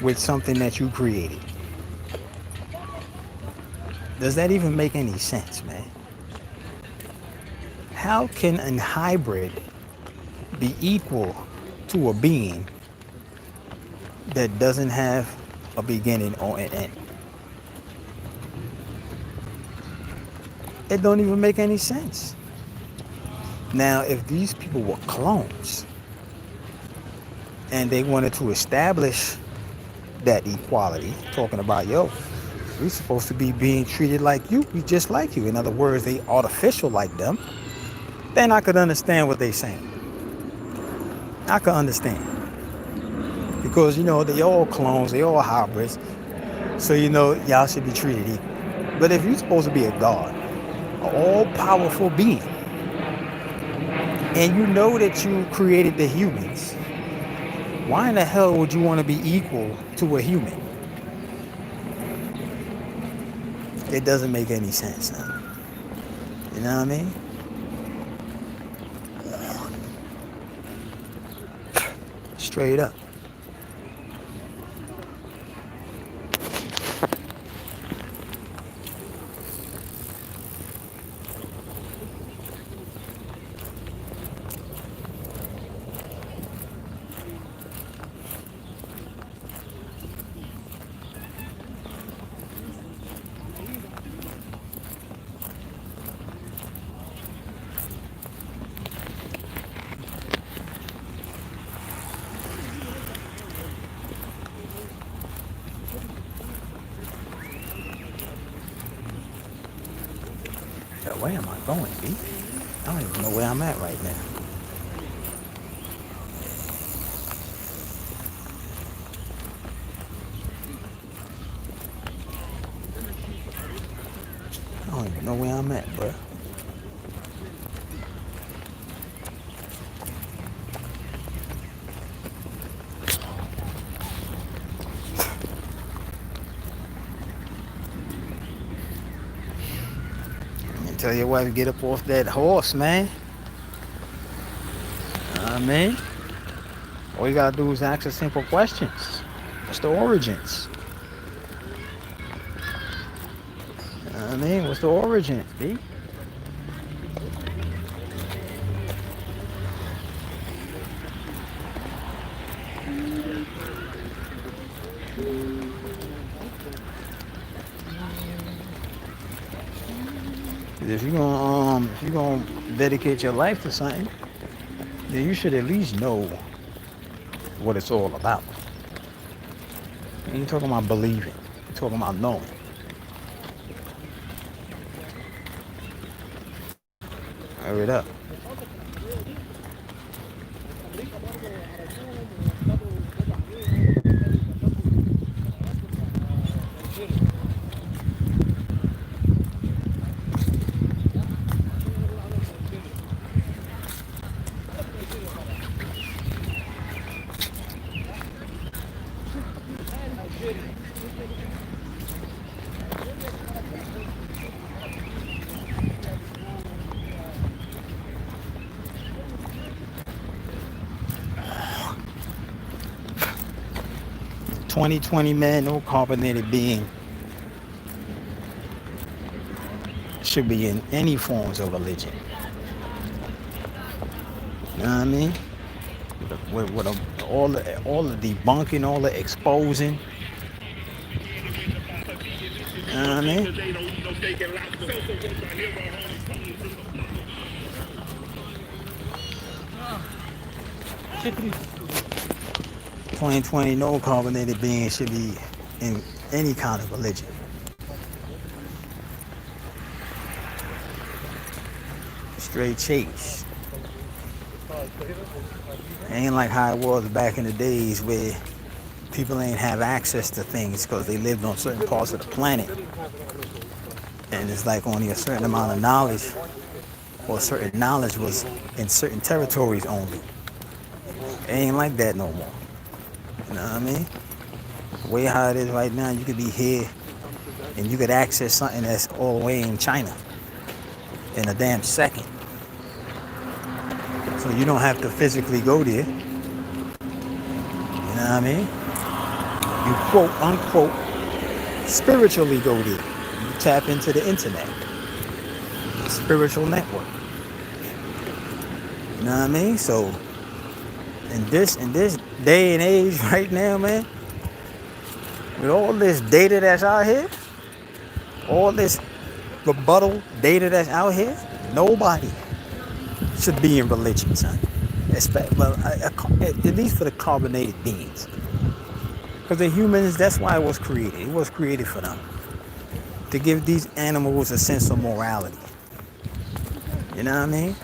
with something that you created? Does that even make any sense, man? How can a hybrid be equal to a being that doesn't have a beginning or an end? It don't even make any sense. Now, if these people were clones and they wanted to establish that equality, talking about, yo, we're supposed to be being treated like you, we just like you. In other words, they artificial like them. Then I could understand what they're saying. I could understand. Because, they all clones, they all hybrids. So, y'all should be treated equal. But if you're supposed to be a god, an all-powerful being, and you know that you created the humans, why in the hell would you want to be equal to a human? It doesn't make any sense. Huh? You know what I mean? Straight up. Where am I going, B? I don't even know where I'm at right now. I don't even know where I'm at, bro. Tell your wife to get up off that horse, man. You know what I mean? All you gotta do is ask her simple questions. What's the origins? You know what I mean? What's the origins, B? If you're gonna dedicate your life to something, then you should at least know what it's all about. You ain't talking about believing. You're talking about knowing. Hurry it up. $20 man, no carbonated being should be in any forms of religion. You know what I mean? With all the debunking, all the exposing. You know what I mean? 2020, no carbonated being should be in any kind of religion. Straight chase. Ain't like how it was back in the days where people ain't have access to things because they lived on certain parts of the planet. And it's like only a certain amount of knowledge, or certain knowledge was in certain territories only. It ain't like that no more. You know what I mean? The way how it is right now, you could be here and you could access something that's all the way in China in a damn second. So you don't have to physically go there. You know what I mean? You quote unquote spiritually go there. You You tap into the internet, spiritual network. You know what I mean? So in this day and age right now, man, with all this data that's out here, all this rebuttal data that's out here, nobody should be in religion, son. Well, at least for the carbonated beings. Because the humans, that's why it was created. It was created for them. To give these animals a sense of morality. You know what I mean?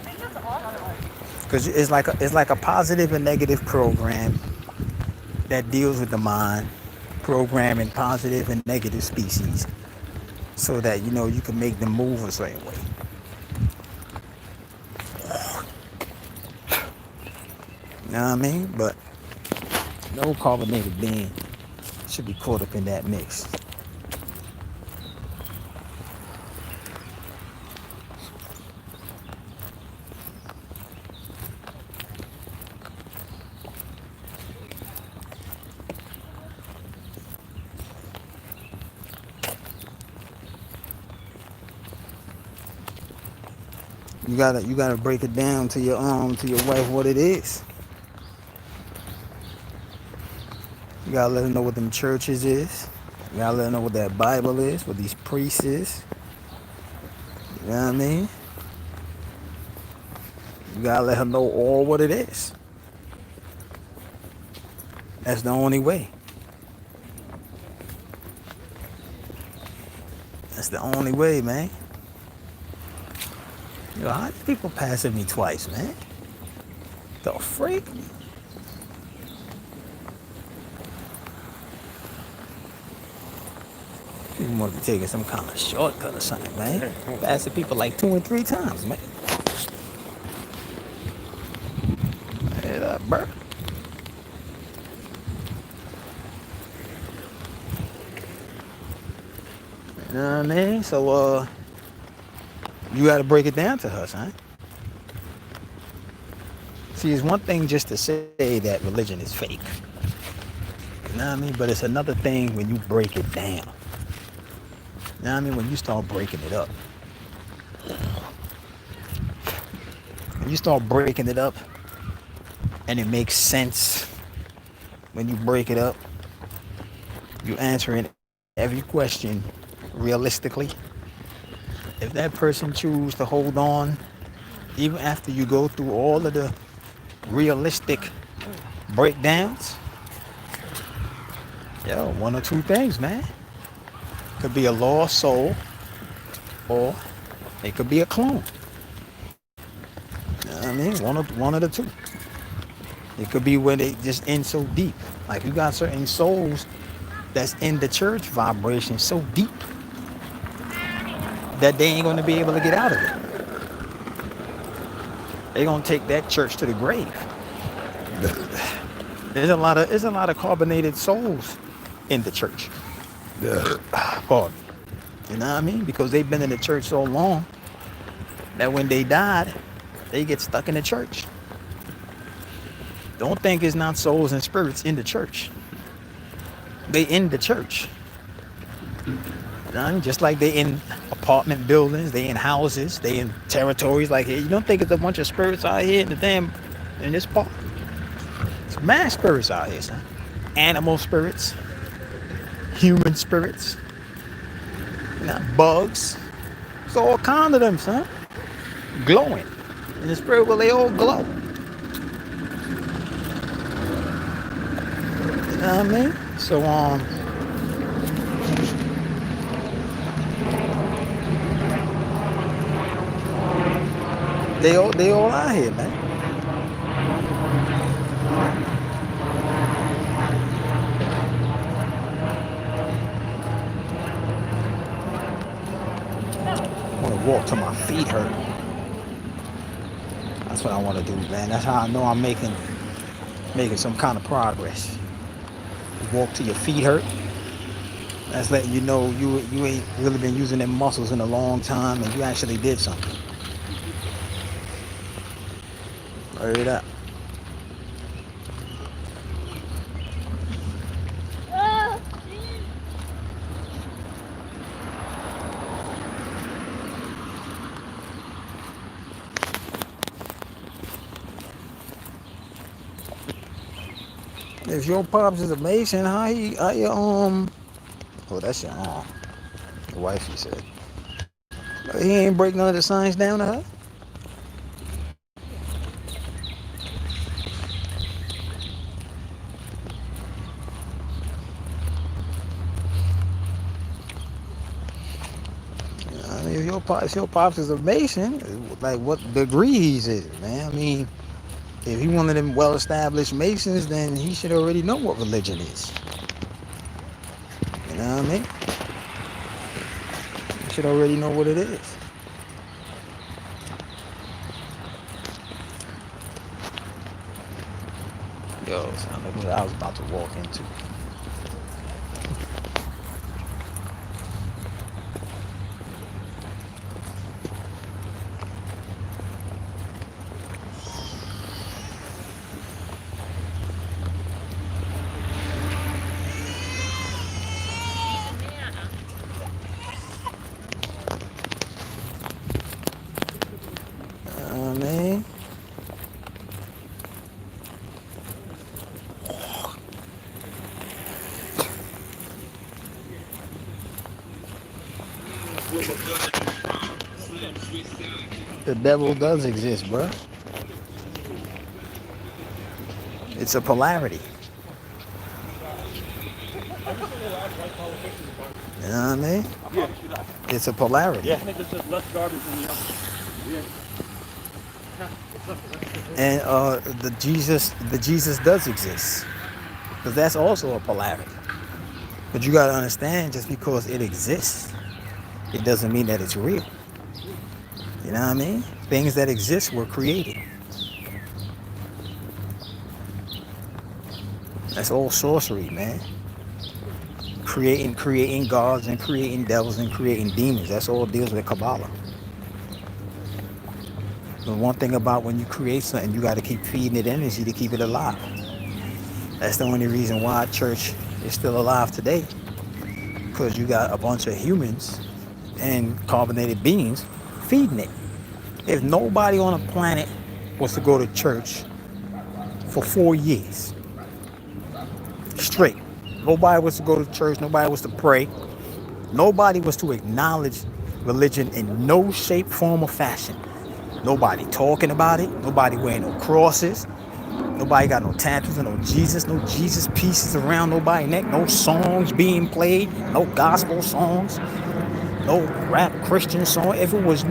Because it's like a positive and negative program that deals with the mind, programming positive and negative species, so that you can make them move a certain way. You know what I mean? But no carbonated being should be caught up in that mix. You gotta break it down to your wife what it is. You gotta let her know what them churches is. You gotta let her know what that Bible is, what these priests is. You know what I mean? You gotta let her know all what it is. That's the only way. That's the only way, man. How do people passing me twice, man? The freak? You must be taking some kind of shortcut or something, man. Passing people like 2 and 3 times, man. Hey, that bro. You know what I mean? So, you got to break it down to her, son. See, it's one thing just to say that religion is fake. You know what I mean? But it's another thing when you break it down. You know what I mean? When you start breaking it up. When you start breaking it up and it makes sense when you break it up, you answering every question realistically. If that person chooses to hold on, even after you go through all of the realistic breakdowns, one or two things, man. Could be a lost soul, or it could be a clone. You know what I mean? One of the two. It could be where they just in so deep. Like you got certain souls that's in the church vibration so deep that they ain't gonna be able to get out of it. They're gonna take that church to the grave. There's a lot of carbonated souls in the church. Pardon. You know what I mean? Because they've been in the church so long that when they died, they get stuck in the church. Don't think it's not souls and spirits in the church. They in the church. You know what I mean? Just like they in apartment buildings, they in houses, they in territories like here. You don't think it's a bunch of spirits out here in this park? It's mad spirits out here, son. Animal spirits, human spirits, bugs. It's all kind of them, son. Glowing. In the spirit world, they all glow. You know what I mean? So, they all out here, man. I want to walk till my feet hurt. That's what I want to do, man. That's how I know I'm making some kind of progress. Walk till your feet hurt. That's letting you know you ain't really been using them muscles in a long time and you actually did something. Hurry it up. If your pops is a Mason, how you oh, that's your the wife, you said. He ain't break none of the signs down to her. I mean, if your pops is a Mason, like what degree he's in, man. I mean, if he one of them well-established Masons, then he should already know what religion is. You know what I mean? He should already know what it is. Yo, son, look what I was about to walk into. Man. The devil does exist, bro. It's a polarity. You know what I mean? It's a polarity. Yeah, it's just less garbage than the other. Yeah. And the Jesus does exist, because that's also a polarity. But you gotta understand, just because it exists, it doesn't mean that it's real. You know what I mean? Things that exist were created. That's all sorcery, man. Creating gods and creating devils and creating demons. That's all deals with Kabbalah. The one thing about when you create something, you got to keep feeding it energy to keep it alive. That's the only reason why church is still alive today. Because you got a bunch of humans and carbonated beings feeding it. If nobody on the planet was to go to church for 4 years straight, nobody was to go to church, nobody was to pray, nobody was to acknowledge religion in no shape, form, or fashion. Nobody talking about it, nobody wearing no crosses, nobody got no tattoos and no Jesus pieces around nobody's neck, no songs being played, no gospel songs, no rap Christian song. If it was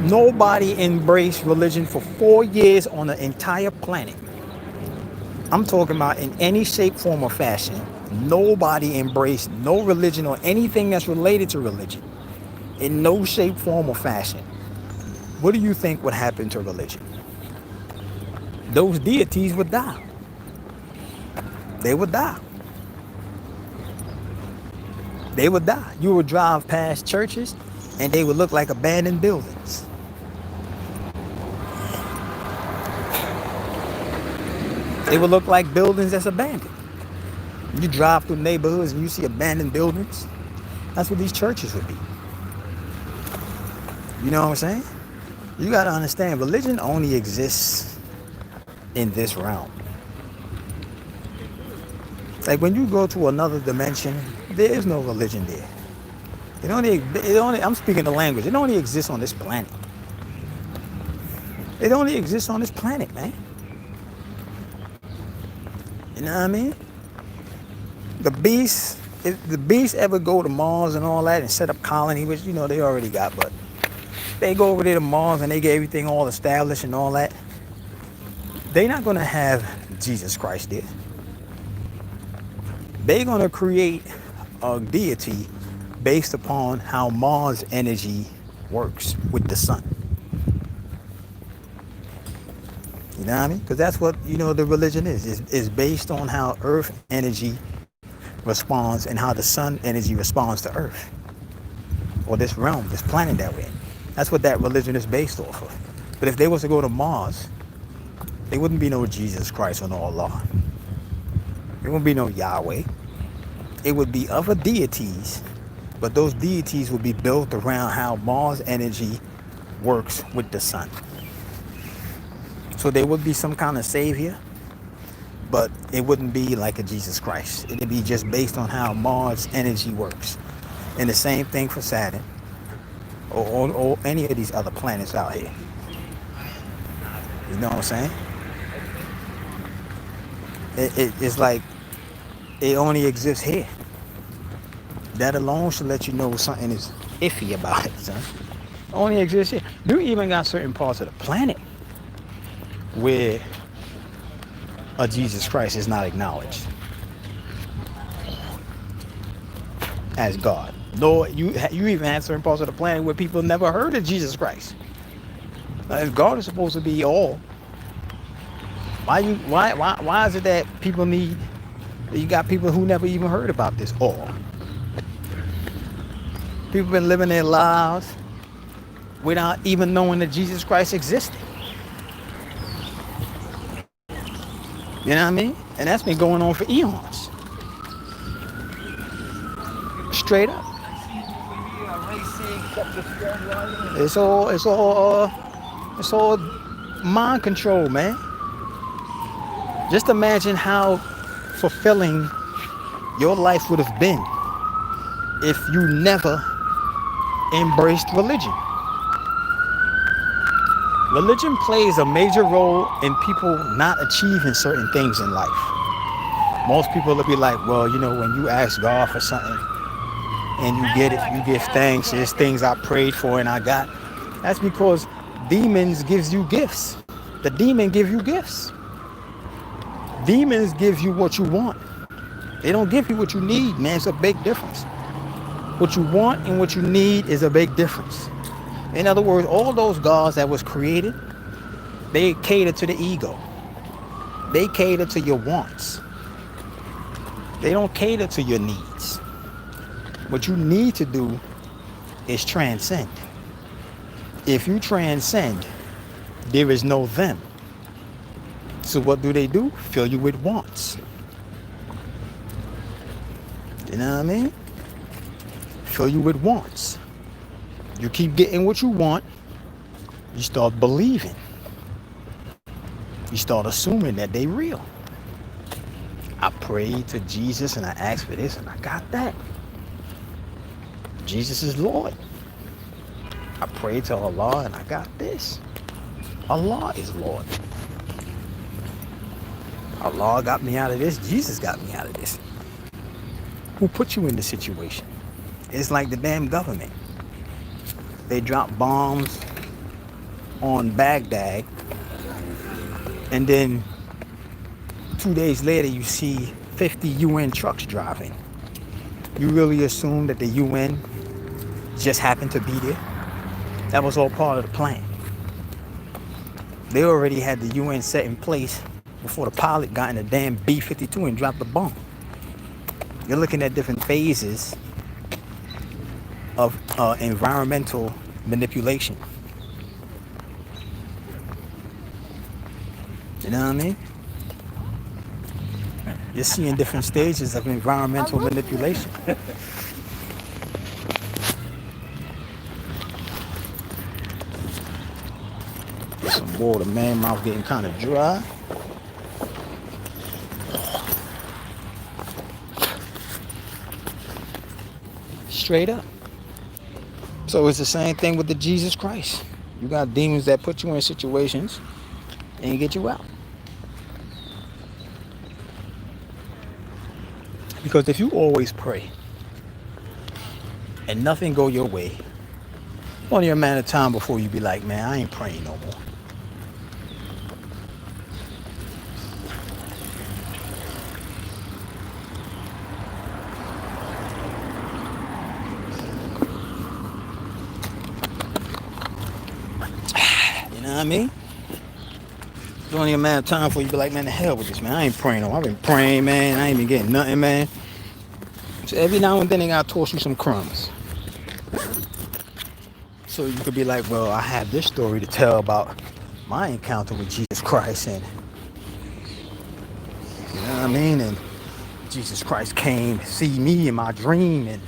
nobody embraced religion for 4 years on the entire planet. I'm talking about in any shape, form, or fashion. Nobody embraced no religion or anything that's related to religion in no shape, form, or fashion. What do you think would happen to religion? Those deities would die. They would die. They would die. You would drive past churches and they would look like abandoned buildings. They would look like buildings that's abandoned. You drive through neighborhoods and you see abandoned buildings. That's what these churches would be. You know what I'm saying? You got to understand, religion only exists in this realm. Like when you go to another dimension, there is no religion there. I'm speaking the language. It only exists on this planet. It only exists on this planet, man. You know what I mean? If the beasts ever go to Mars and all that and set up colony, which, they already got, but they go over there to Mars and they get everything all established and all that, they're not going to have Jesus Christ there. They're going to create a deity based upon how Mars energy works with the sun. You know what I mean? Because that's what, the religion is based on how Earth energy responds and how the sun energy responds to Earth. Or this realm, this planet that we're in. That's what that religion is based off of. But if they was to go to Mars, there wouldn't be no Jesus Christ or no Allah. There wouldn't be no Yahweh. It would be other deities, but those deities would be built around how Mars energy works with the sun. So there would be some kind of savior, but it wouldn't be like a Jesus Christ. It'd be just based on how Mars energy works. And the same thing for Saturn or any of these other planets out here. You know what I'm saying? It's like it only exists here. That alone should let you know something is iffy about it, son. It only exists here. You even got certain parts of the planet where a Jesus Christ is not acknowledged as God. Lord, you even have certain parts of the planet where people never heard of Jesus Christ. If God is supposed to be all, why is it that you got people who never even heard about this all? People been living their lives without even knowing that Jesus Christ existed. You know what I mean? And that's been going on for eons. Straight up. It's all mind control, man. Just imagine how fulfilling your life would have been if you never embraced religion. Religion plays a major role in people not achieving certain things in life. Most people will be like, well, you know, when you ask God for something and you get it, you give thanks. There's things I prayed for and I got. That's because demons gives you gifts. The demon give you gifts. Demons give you what you want. They don't give you what you need, man. It's a big difference. What you want and what you need is a big difference. In other words, all those gods that was created, they cater to the ego. They cater to your wants. They don't cater to your needs. What you need to do is transcend. If you transcend, there is no them. So what do? Fill you with wants. You know what I mean? Fill you with wants. You keep getting what you want, you start believing. You start assuming that they real. I prayed to Jesus and I asked for this and I got that. Jesus is Lord. I prayed to Allah and I got this. Allah is Lord. Allah got me out of this. Jesus got me out of this. Who put you in this situation? It's like the damn government. They drop bombs on Baghdad, and then 2 days later you see 50 UN trucks driving. You really assume that the UN just happened to be there? That was all part of the plan. They already had the UN set in place before the pilot got in a damn B-52 and dropped the bomb. You're looking at different phases of environmental manipulation. You know what I mean? You're seeing different stages of environmental manipulation. Get some water, man. Mouth getting kind of dry. Straight up. So it's the same thing with the Jesus Christ. You got demons that put you in situations and get you out. Because if you always pray and nothing go your way, only a matter of time before you be like, man, I ain't praying no more. You know what I mean? It's only a matter of time before you be like, man, the hell with this, man. I ain't praying no more. I've been praying, man. I ain't been getting nothing, man. So every now and then they gotta toss you some crumbs. So you could be like, well, I have this story to tell about my encounter with Jesus Christ, and you know what I mean? And Jesus Christ came to see me in my dream, and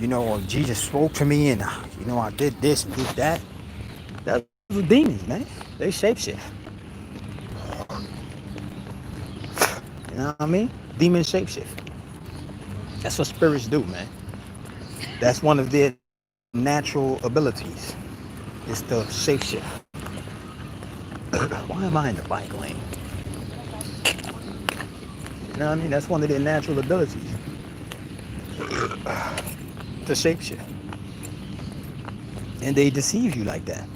you know, Jesus spoke to me, and you know, I did this and did that. That's the demons, man. They shapeshift. You know what I mean? Demons shapeshift. That's what spirits do, man. That's one of their natural abilities. It's the shapeshift. Why am I in the bike lane? You know what I mean? That's one of their natural abilities. To shapeshift. And they deceive you like that.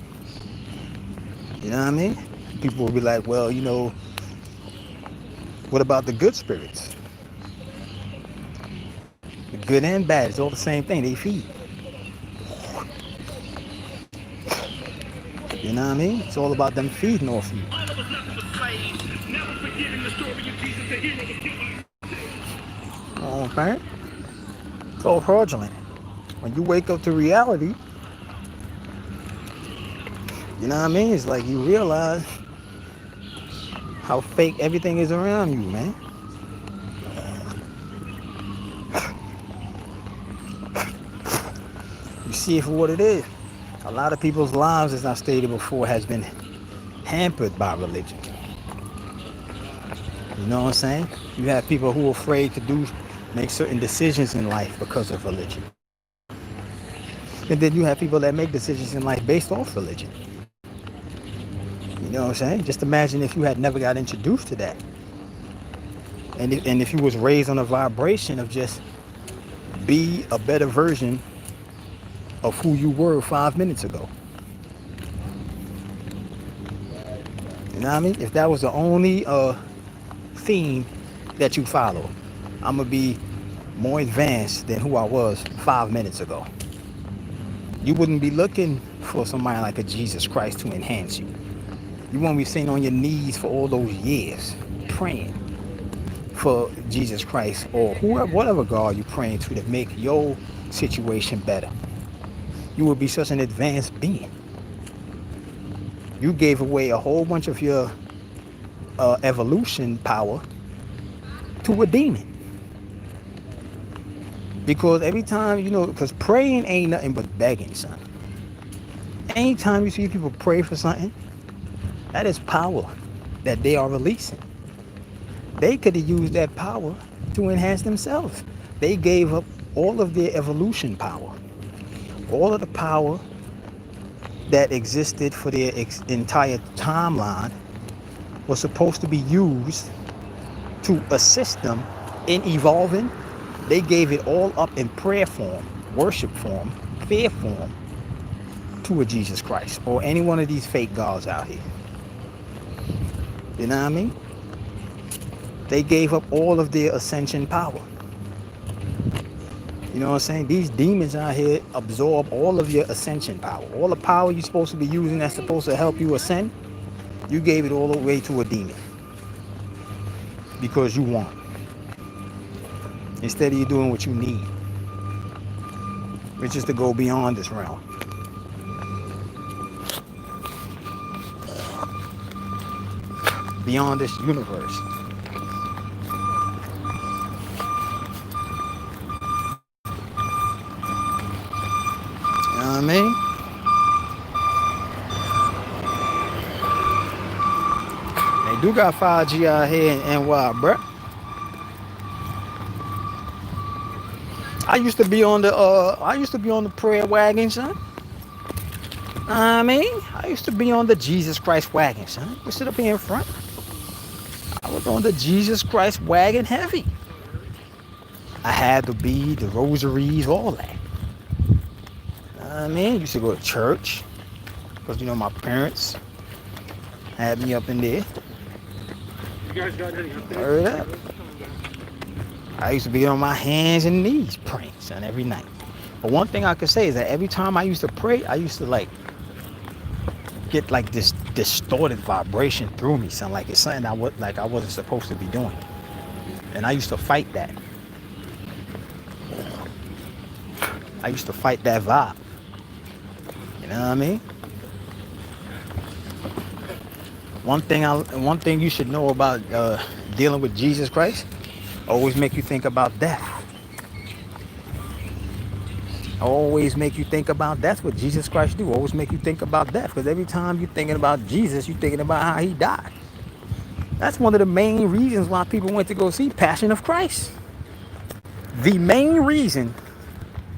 You know what I mean? People will be like, well, you know, what about the good spirits? The good and bad, it's all the same thing. They feed. You know what I mean? It's all about them feeding off you. Okay? It's all fraudulent. When you wake up to reality, you know what I mean? It's like you realize how fake everything is around you, man. You see it for what it is. A lot of people's lives, as I stated before, has been hampered by religion. You know what I'm saying? You have people who are afraid to make certain decisions in life because of religion. And then you have people that make decisions in life based off religion. You know what I'm saying? Just imagine if you had never got introduced to that. And if you was raised on a vibration of just be a better version of who you were 5 minutes ago. You know what I mean? If that was the only theme that you follow, I'm going to be more advanced than who I was 5 minutes ago. You wouldn't be looking for somebody like a Jesus Christ to enhance you. You won't be sitting on your knees for all those years praying for Jesus Christ or whoever, whatever God you're praying to make your situation better. You will be such an advanced being. You gave away a whole bunch of your evolution power to a demon. Because every time, you know, because praying ain't nothing but begging, son. Anytime you see people pray for something, that is power that they are releasing. They could have used that power to enhance themselves. They gave up all of their evolution power. All of the power that existed for their entire timeline was supposed to be used to assist them in evolving. They gave it all up in prayer form, worship form, fear form to a Jesus Christ or any one of these fake gods out here. You know what I mean? They gave up all of their ascension power. You know what I'm saying? These demons out here absorb all of your ascension power. All the power you're supposed to be using that's supposed to help you ascend, you gave it all away to a demon. Because you want. Instead of you doing what you need. Which is to go beyond this realm. Beyond this universe. You know what I mean? They do got 5G out here in NY, bruh. I used to be on the prayer wagon, son. I mean, I used to be on the Jesus Christ wagon, son. We sit up here in front. I was on the Jesus Christ wagon heavy. I had to be the rosaries, all that. I mean, used to go to church because, you know, my parents had me up in there. You guys got any Heard up. I used to be on my hands and knees praying, son, every night. But one thing I could say is that every time I used to pray, I used to like get like this distorted vibration through me, son, like it's something I wasn't supposed to be doing. And I used to fight that. I used to fight that vibe. You know what I mean? One thing you should know about dealing with Jesus Christ, always make you think about death. Always make you think about that's what Jesus Christ do. Always make you think about death. Because every time you're thinking about Jesus, you're thinking about how he died. That's one of the main reasons why people went to go see Passion of Christ. The main reason,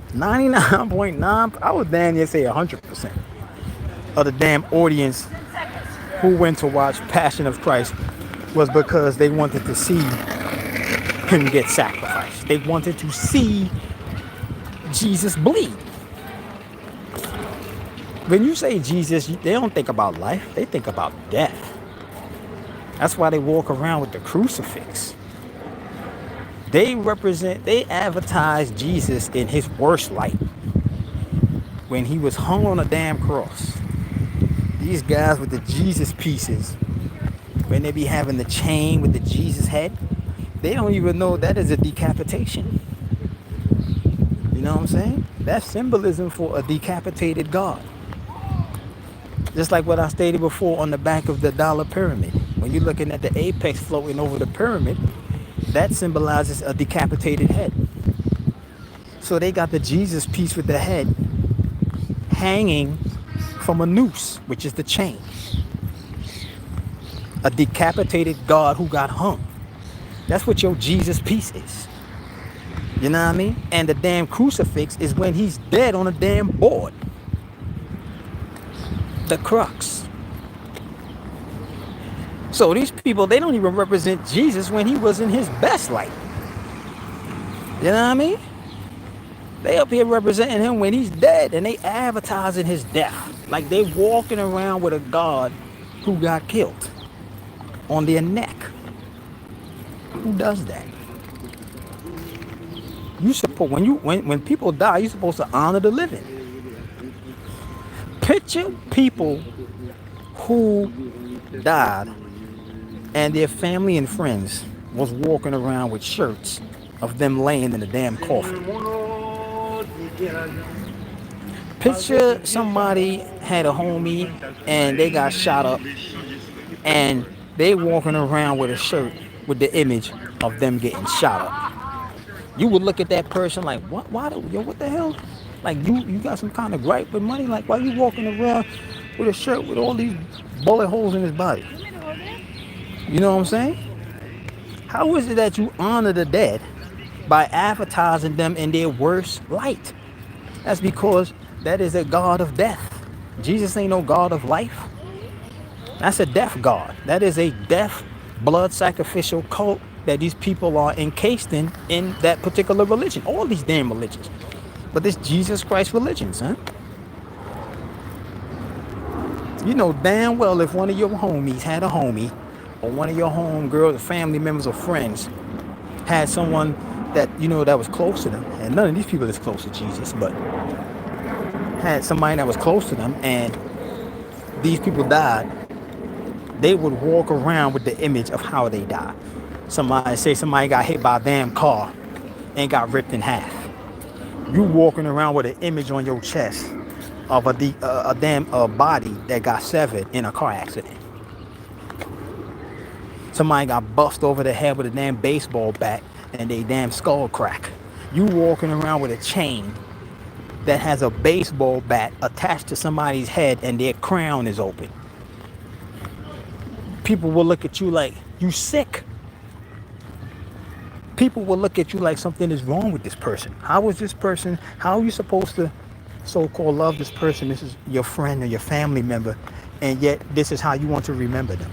99.9, I would damn near say 100% of the damn audience who went to watch Passion of Christ was because they wanted to see him get sacrificed. They wanted to see Jesus bleed. When you say Jesus, they don't think about life, they think about death. That's why they walk around with the crucifix. They advertise Jesus in his worst light. When he was hung on a damn cross. These guys with the Jesus pieces, when they be having the chain with the Jesus head, they don't even know that is a decapitation. You know what I'm saying? That's symbolism for a decapitated God. Just like what I stated before on the back of the dollar pyramid. When you're looking at the apex floating over the pyramid, that symbolizes a decapitated head. So they got the Jesus piece with the head hanging from a noose, which is the chain. A decapitated God who got hung. That's what your Jesus piece is. You know what I mean? And the damn crucifix is when he's dead on a damn board. The crux. So these people, they don't even represent Jesus when he was in his best light. You know what I mean? They up here representing him when he's dead, and they advertising his death. Like they walking around with a God who got killed on their neck. Who does that? You suppose when people die, you're supposed to honor the living. Picture people who died and their family and friends was walking around with shirts of them laying in a damn coffin. Picture somebody had a homie and they got shot up and they walking around with a shirt with the image of them getting shot up. You would look at that person like, what? Why? What the hell? Like you got some kind of gripe with money? Like why you walking around with a shirt with all these bullet holes in his body? You know what I'm saying? How is it that you honor the dead by advertising them in their worst light? That's because that is a God of death. Jesus ain't no God of life. That's a death God. That is a death blood sacrificial cult that these people are encased in that particular religion. All these damn religions. But this Jesus Christ religions, huh? You know damn well if one of your homies had a homie, or one of your homegirls, or family members, or friends had someone that you know that was close to them, and none of these people is close to Jesus, but had somebody that was close to them, and these people died, they would walk around with the image of how they died. Somebody got hit by a damn car and got ripped in half. You walking around with an image on your chest of a damn body that got severed in a car accident. Somebody got bust over the head with a damn baseball bat and they damn skull crack. You walking around with a chain that has a baseball bat attached to somebody's head and their crown is open. People will look at you like, you sick. People will look at you like something is wrong with this person. How is this person, how are you supposed to so-called love this person? This is your friend or your family member, and yet this is how you want to remember them.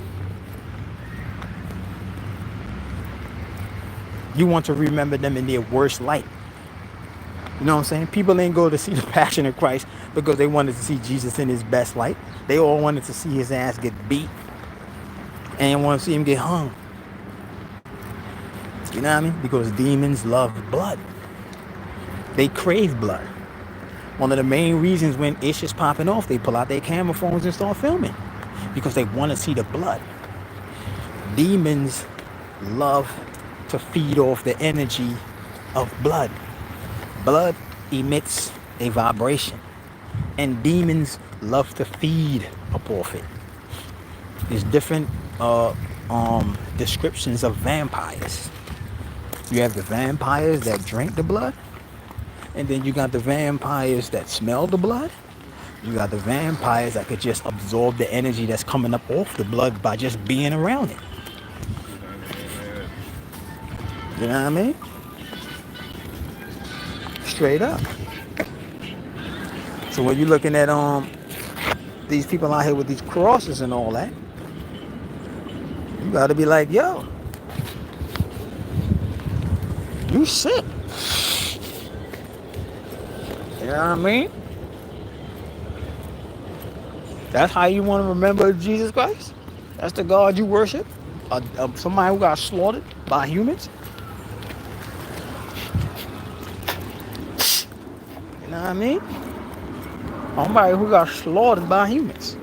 You want to remember them in their worst light. You know what I'm saying? People ain't go to see the Passion of Christ because they wanted to see Jesus in his best light. They all wanted to see his ass get beat and want to see him get hung. You know what I mean? Because demons love blood. They crave blood. One of the main reasons when ish is popping off, they pull out their camera phones and start filming because they want to see the blood. Demons love to feed off the energy of blood. Blood emits a vibration, and demons love to feed off it. There's different descriptions of vampires. You have the vampires that drink the blood, and then you got the vampires that smell the blood. You got the vampires that could just absorb the energy that's coming up off the blood by just being around it. You know what I mean? Straight up. So when you're looking at these people out here with these crosses and all that, you gotta be like, yo, you sick. You know what I mean? That's how you want to remember Jesus Christ? That's the God you worship? Somebody who got slaughtered by humans? You know what I mean? Somebody who got slaughtered by humans.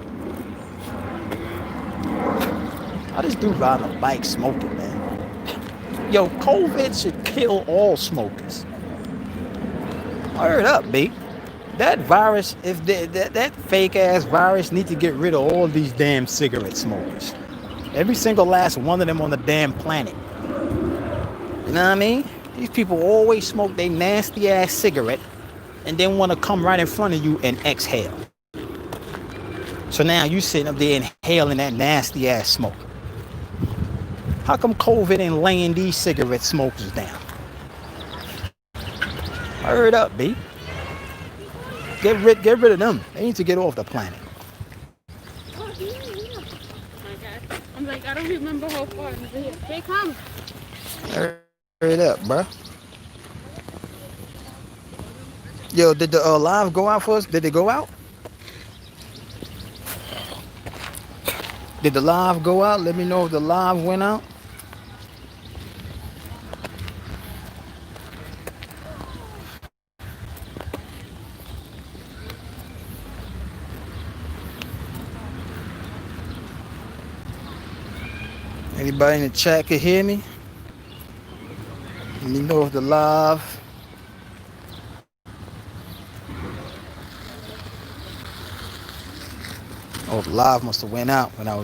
I just do ride a bike smoking, man. Yo, COVID should kill all smokers. Word up, B. That virus, if that fake ass virus need to get rid of all these damn cigarette smokers. Every single last one of them on the damn planet. You know what I mean? These people always smoke their nasty ass cigarette and then want to come right in front of you and exhale. So now you sitting up there inhaling that nasty ass smoke. How come COVID ain't laying these cigarette smokers down? Hurry up, B. Get rid of them. They need to get off the planet. Oh, yeah. Oh my God. I'm like, I don't remember how far. They come. Hurry up, bro. Yo, did the live go out for us? Did they go out? Did the live go out? Let me know if the live went out. Anybody in the chat can hear me? Let me know if the live. Oh, the live must have went out when I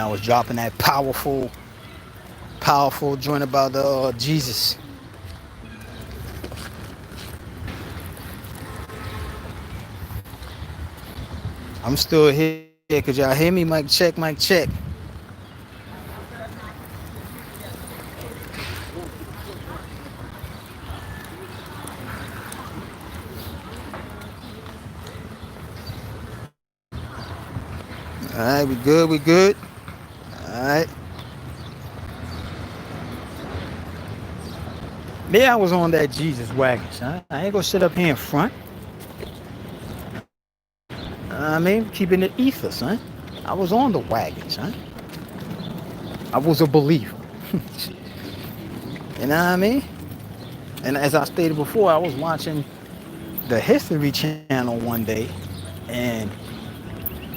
was dropping that powerful joint about the Jesus. I'm still here. Could y'all hear me? Mic check, mic check. All right, we good. All right. Yeah, I was on that Jesus wagon, son. I ain't gonna sit up here in front. I mean, keeping it ether, son. I was on the wagon, son. I was a believer. You know what I mean? And as I stated before, I was watching the History Channel one day, and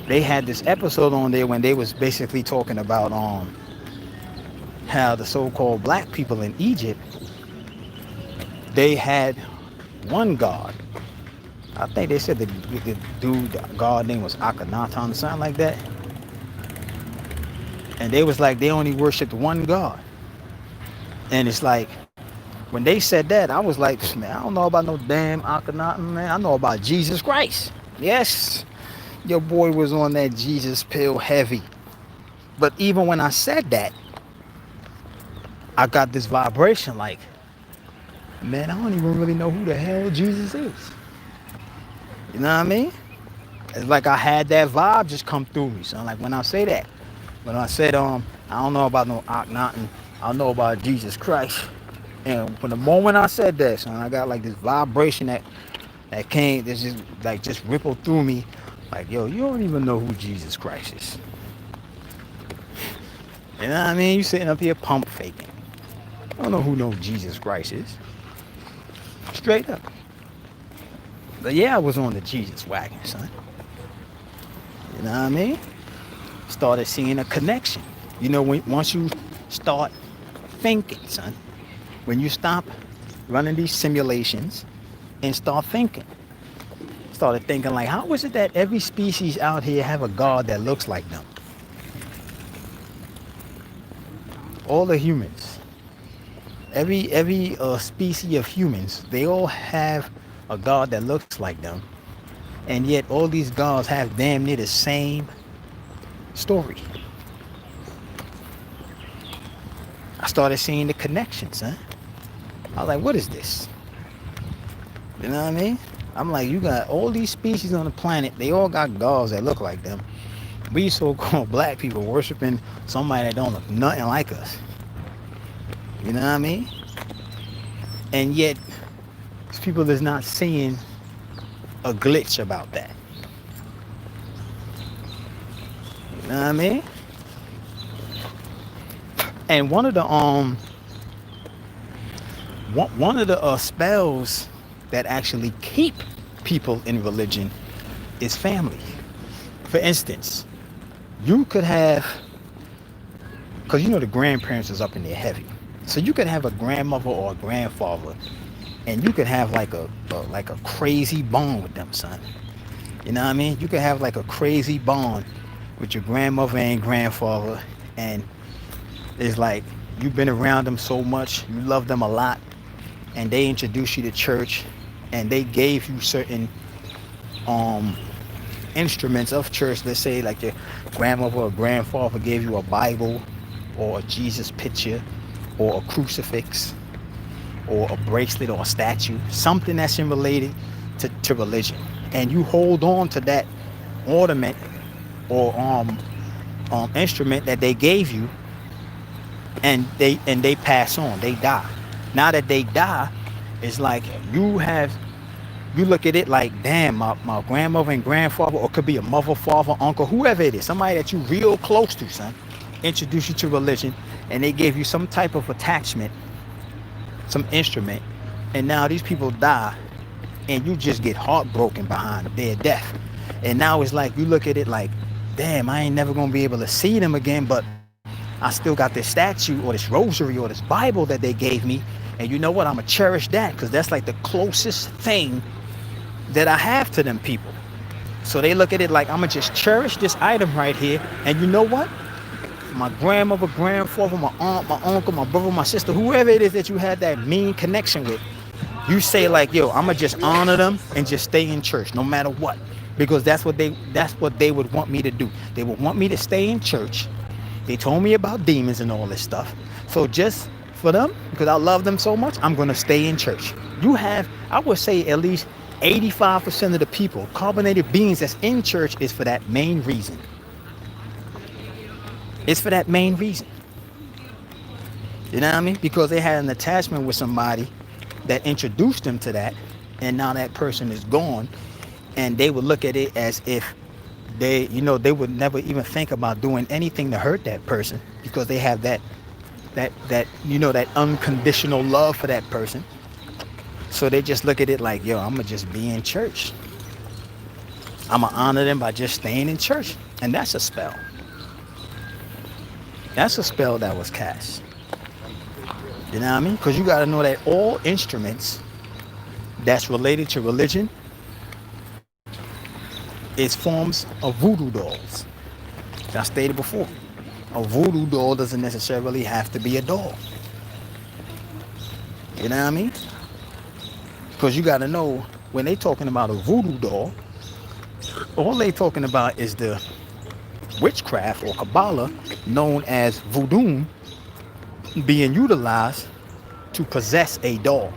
they had this episode on there when they was basically talking about how the so-called black people in Egypt, they had one God. I think they said the dude, the God name was Akhenaton or something like that. And they was like, they only worshipped one God. And it's like, when they said that, I was like, man, I don't know about no damn Akhenaton, man. I know about Jesus Christ. Yes, your boy was on that Jesus pill heavy. But even when I said that, I got this vibration like, man, I don't even really know who the hell Jesus is. You know what I mean? It's like I had that vibe just come through me. So like when I say that, when I said I don't know about no Akhenaton, I know about Jesus Christ. And from the moment I said that, son, I got like this vibration that came, that just rippled through me. Like, yo, you don't even know who Jesus Christ is. You know what I mean? You sitting up here pump faking. I don't know who no Jesus Christ is. Straight up. But yeah, I was on the Jesus wagon, son. You know what I mean? Started seeing a connection. You know, once you start thinking, son, when you stop running these simulations and start thinking, started thinking like, how is it that every species out here have a God that looks like them? All the humans, every species of humans, they all have a God that looks like them, and yet all these gods have damn near the same story. I started seeing the connections, huh? I was like, what is this? You know what I mean? I'm like, you got all these species on the planet. They all got gods that look like them. We so-called black people worshiping somebody that don't look nothing like us. You know what I mean? And yet, people is not seeing a glitch about that. You know what I mean? And one of the spells that actually keep people in religion is family. For instance, you could have, because the grandparents is up in there heavy, so you could have a grandmother or a grandfather, and you could have like a crazy bond with them, son. You know what I mean? You could have like a crazy bond with your grandmother and grandfather, and it's like you've been around them so much, you love them a lot, and they introduced you to church, and they gave you certain instruments of church. Let's say like your grandmother or grandfather gave you a Bible or a Jesus picture or a crucifix or a bracelet or a statue, something that's related to religion, and you hold on to that ornament or instrument that they gave you, and they pass on, they die. Now that they die, it's like you look at it like, damn, my grandmother and grandfather, or it could be a mother, father, uncle, whoever it is, somebody that you real close to, son, introduced you to religion, and they gave you some type of attachment, some instrument, and now these people die, and you just get heartbroken behind their death. And now it's like you look at it like, damn, I ain't never gonna be able to see them again, but I still got this statue or this rosary or this Bible that they gave me, and you know what, I'm gonna cherish that because that's like the closest thing that I have to them people. So they look at it like, I'm gonna just cherish this item right here, and you know what, my grandmother, grandfather, my aunt, my uncle, my brother, my sister, whoever it is that you had that mean connection with, you say like, yo, I'm gonna just honor them and just stay in church no matter what, because that's what they would want me to do. They would want me to stay in church. They told me about demons and all this stuff, so just for them, because I love them so much, I'm gonna stay in church. You have, I would say, at least 85% of the people, carbonated beings that's in church, is for that main reason. It's for that main reason. You know what I mean? Because they had an attachment with somebody that introduced them to that, and now that person is gone, and they would look at it as if they would never even think about doing anything to hurt that person, because they have that unconditional love for that person. So they just look at it like, yo, I'm gonna just be in church. I'm gonna honor them by just staying in church. And that's a spell. That's a spell that was cast. You know what I mean? Because you got to know that all instruments that's related to religion is forms of voodoo dolls. I stated before, a voodoo doll doesn't necessarily have to be a doll. You know what I mean? Because you got to know, when they talking about a voodoo doll, all they talking about is the witchcraft or Kabbalah known as voodoo being utilized to possess a doll.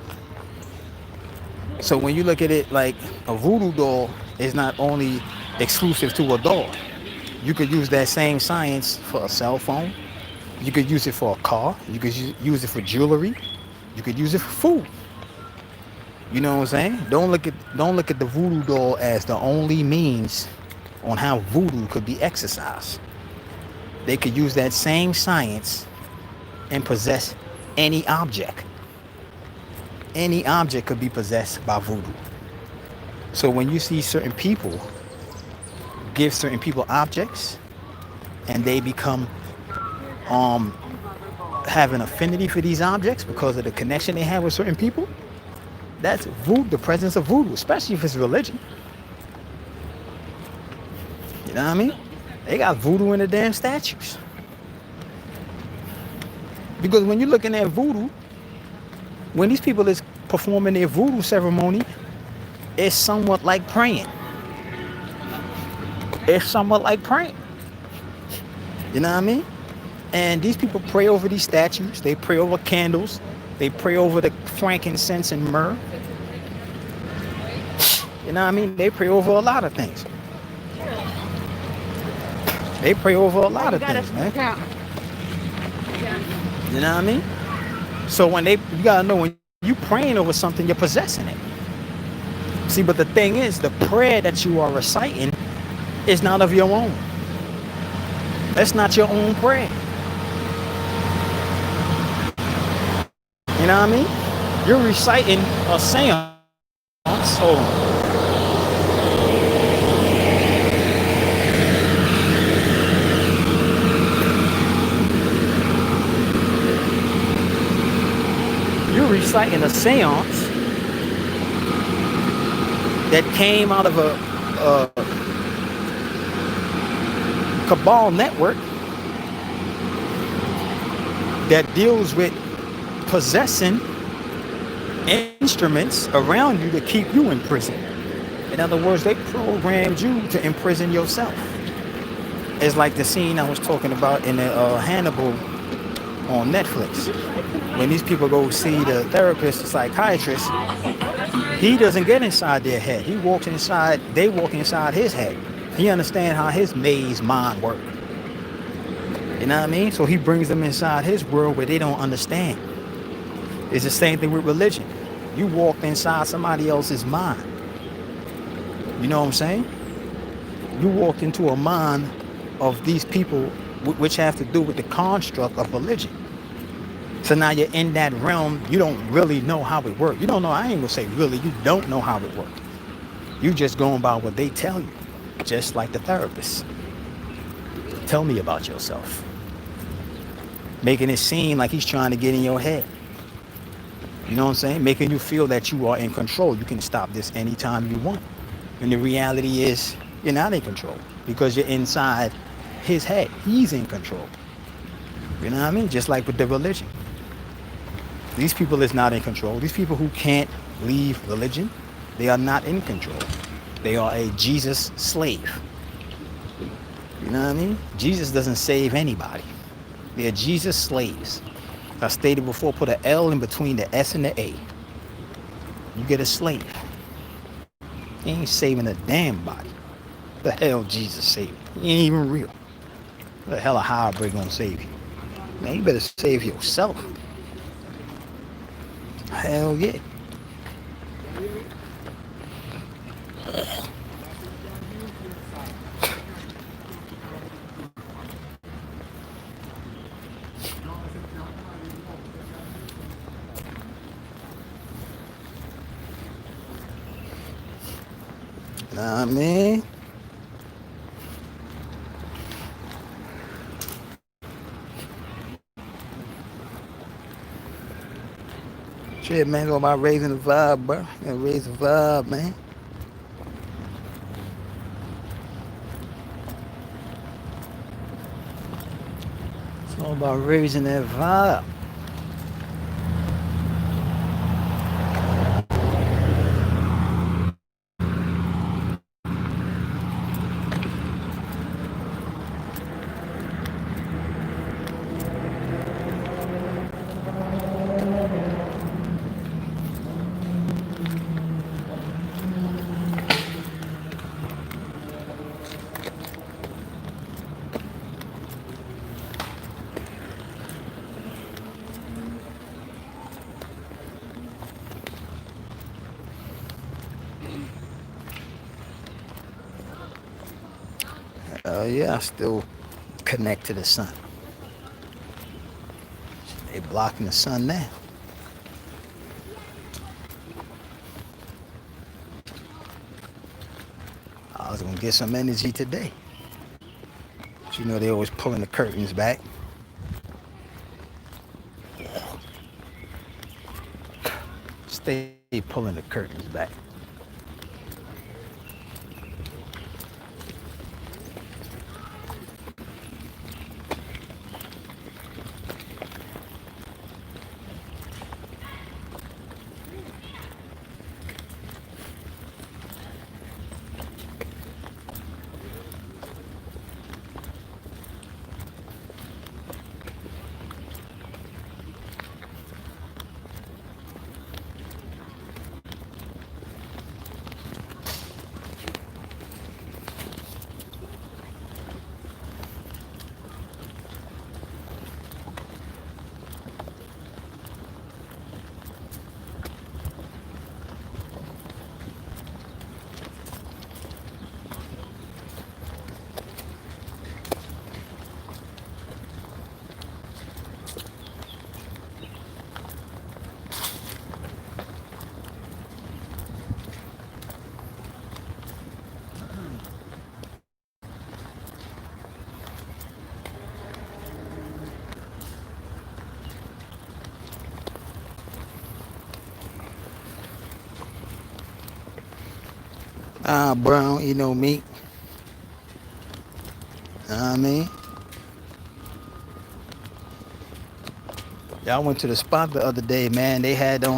So when you look at it, like, a voodoo doll is not only exclusive to a doll. You could use that same science for a cell phone. You could use it for a car. You could use it for jewelry. You could use it for food. You know what I'm saying? Don't look at the voodoo doll as the only means on how voodoo could be exercised. They could use that same science and possess any object. Any object could be possessed by voodoo. So when you see certain people give certain people objects, and they become have an affinity for these objects because of the connection they have with certain people, that's voodoo, the presence of voodoo, especially if it's religion. You know what I mean? They got voodoo in the damn statues. Because when you're looking at voodoo, when these people is performing their voodoo ceremony, it's somewhat like praying. It's somewhat like praying. You know what I mean? And these people pray over these statues. They pray over candles. They pray over the frankincense and myrrh. You know what I mean? They pray over a lot of things. They pray over a lot of things, man. You know what I mean? So you gotta know, when you praying over something, you're possessing it. See, but the thing is, the prayer that you are reciting is not of your own. That's not your own prayer. You know what I mean? You're reciting a seance. Hold on. You're reciting a seance that came out of a cabal network that deals with possessing instruments around you to keep you in prison. In other words, they programmed you to imprison yourself. It's like the scene I was talking about in the Hannibal on Netflix. When these people go see the therapist, the psychiatrist, he doesn't get inside their head. They walk inside his head. He understands how his maze mind works. You know what I mean? So he brings them inside his world where they don't understand. It's the same thing with religion. You walked inside somebody else's mind. You know what I'm saying? You walked into a mind of these people which have to do with the construct of religion. So now you're in that realm. You don't really know how it works. You don't know. I ain't gonna say really. You don't know how it works. You just going by what they tell you. Just like the therapist. Tell me about yourself. Making it seem like he's trying to get in your head. You know what I'm saying? Making you feel that you are in control. You can stop this anytime you want. And the reality is, you're not in control. Because you're inside his head. He's in control. You know what I mean? Just like with the religion. These people is not in control. These people who can't leave religion, they are not in control. They are a Jesus slave. You know what I mean? Jesus doesn't save anybody. They're Jesus slaves. I stated before, put an L in between the S and the A. You get a slave. He ain't saving a damn body. The hell Jesus saved? He ain't even real. The hell a hybrid gonna save you? Man, you better save yourself. Hell yeah. Know what I mean? Shit, man, go about raising the vibe, bro. You gotta raise the vibe, man. It's all about raising that vibe. Yeah, I still connect to the sun. They blocking the sun now. I was gonna get some energy today. But you know they always pulling the curtains back. Stay pulling the curtains back. Bro, I don't eat no meat. Know what I mean? Y'all went to the spot the other day, man. They had a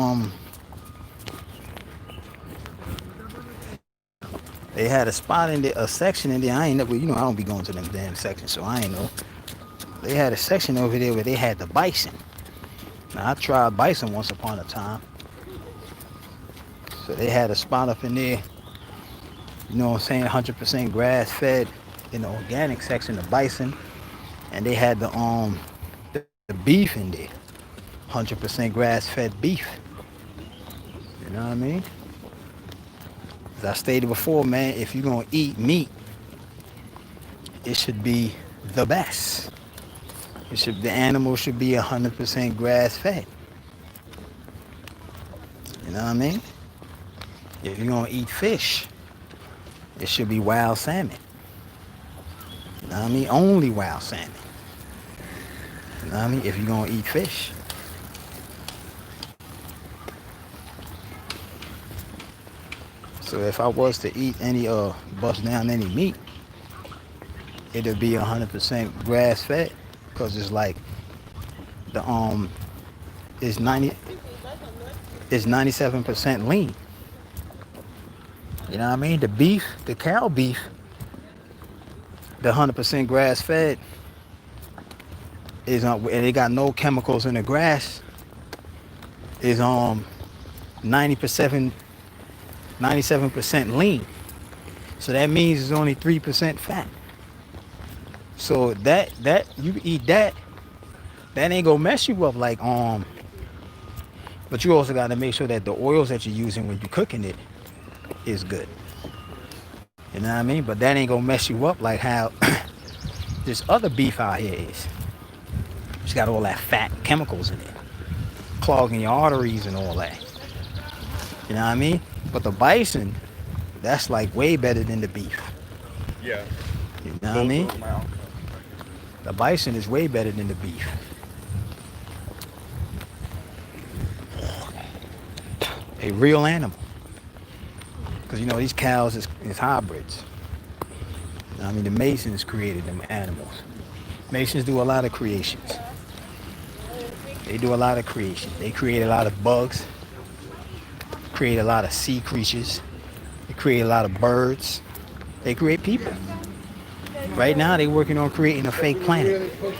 spot in there, a section in there. I ain't never, I don't be going to them damn sections, so I ain't know. They had a section over there where they had the bison. Now I tried bison once upon a time. So they had a spot up in there, you know what I'm saying, 100% grass fed in the organic section of bison. And they had the beef in there. 100% grass fed beef. You know what I mean? As I stated before, man, if you're gonna eat meat, it should be the best. The animal should be 100% grass fed. You know what I mean? If you're gonna eat fish, it should be wild salmon. You know what I mean? Only wild salmon. You know what I mean? If you're gonna eat fish. So if I was to eat any bust down any meat, it'd be 100% grass fed, because it's like the it's 97% lean. You know what I mean? The beef, the cow beef, the 100% grass fed is and they got no chemicals in the grass, is 97% lean. So that means it's only 3% fat. So that you eat that ain't gonna mess you up like but you also gotta make sure that the oils that you're using when you're cooking it is good. You know what I mean? But that ain't gonna mess you up like how this other beef out here is. It's got all that fat chemicals in it, clogging your arteries and all that. You know what I mean? But the bison, that's like way better than the beef. Yeah. You know what I mean? The bison is way better than the beef. A real animal. Because these cows is hybrids. You know what I mean? The Masons created them animals. Masons do a lot of creations. They do a lot of creation. They create a lot of bugs. Create a lot of sea creatures. They create a lot of birds. They create people. Right now, they're working on creating a fake planet. You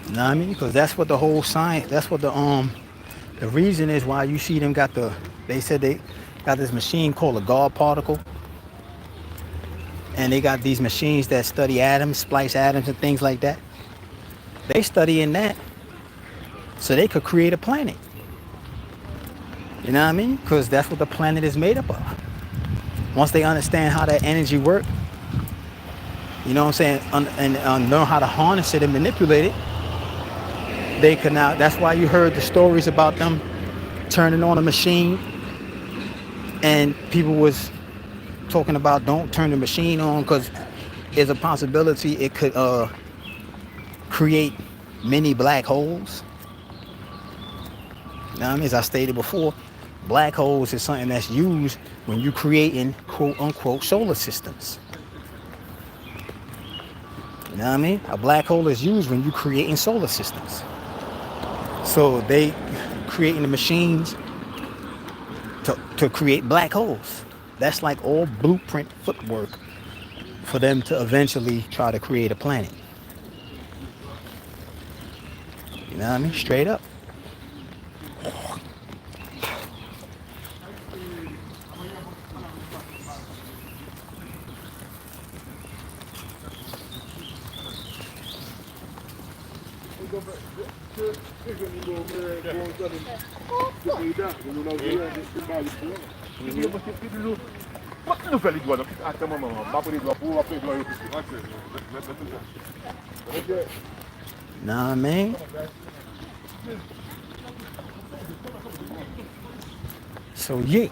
know what I mean? Because that's what the whole science, that's what the reason is why you see them they said they got this machine called a God particle. And they got these machines that study atoms, splice atoms and things like that. They studying that so they could create a planet. You know what I mean? Because that's what the planet is made up of. Once they understand how that energy works, you know what I'm saying, and learn how to harness it and manipulate it, they can now. That's why you heard the stories about them turning on a machine, and people was talking about don't turn the machine on because there's a possibility it could create many black holes. You know what I mean? As I stated before, black holes is something that's used when you're creating quote unquote solar systems. You know what I mean? A black hole is used when you're creating solar systems. So they creating the machines to create black holes. That's like all blueprint footwork for them to eventually try to create a planet. You know what I mean? Straight up. Know what I mean? So yeah.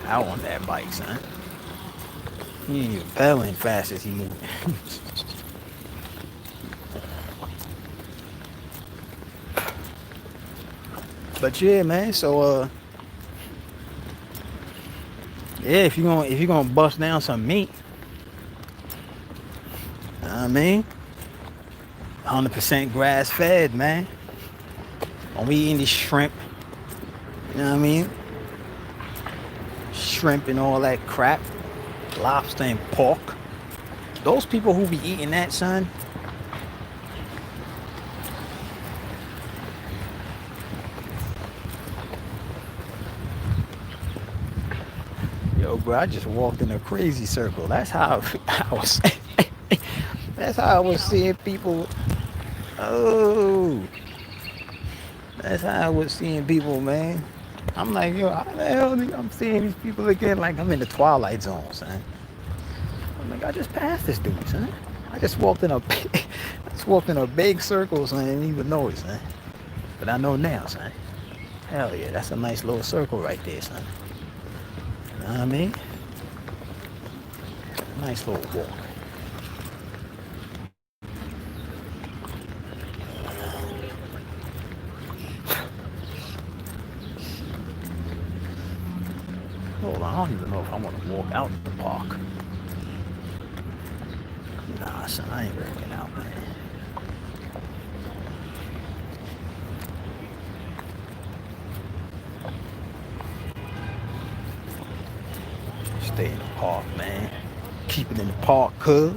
out on that bike, son. He ain't even pedaling fast as he moving. But yeah, man. So yeah, if you're gonna bust down some meat, you know what I mean, 100% grass fed, man. When we eating this shrimp, you know what I mean, shrimp and all that crap, lobster and pork. Those people who be eating that, son. Yo, bro, I just walked in a crazy circle. That's how I was. That's how I was seeing people. Oh, that's how I was seeing people, man. I'm like, yo, how the hell I'm seeing these people again? Like I'm in the Twilight Zone, son. I'm like, I just passed this dude, son. I just walked in a, I just walked in a big circle, son. I didn't even know it, son. But I know now, son. Hell yeah, that's a nice little circle right there, son. You know what I mean? Nice little walk. Hold on, I don't even know if I want to walk out the park. Nah, son, I ain't working out, man. Stay in the park, man. Keep it in the park, cuz.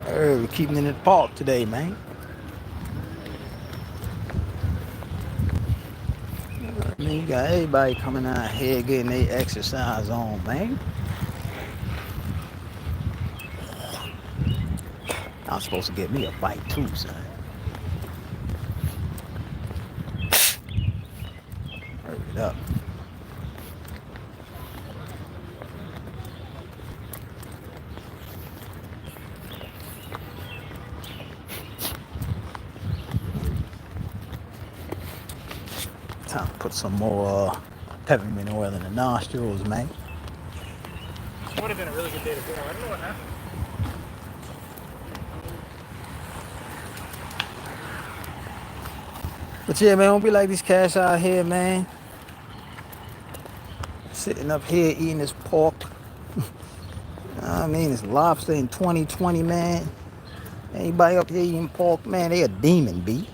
We're keeping it in the park today, man. I mean, you got everybody coming out here getting their exercise on, man. I'm supposed to get me a bike too, son. Hurry it up. Time to put some more peppermint oil in the nostrils, man. Would have been a really good day to go. I don't know what happened. But yeah, man, don't be like these cats out here, man. Sitting up here eating this pork. I mean, it's lobster in 2020, man. Anybody up here eating pork, man, they a demon, B.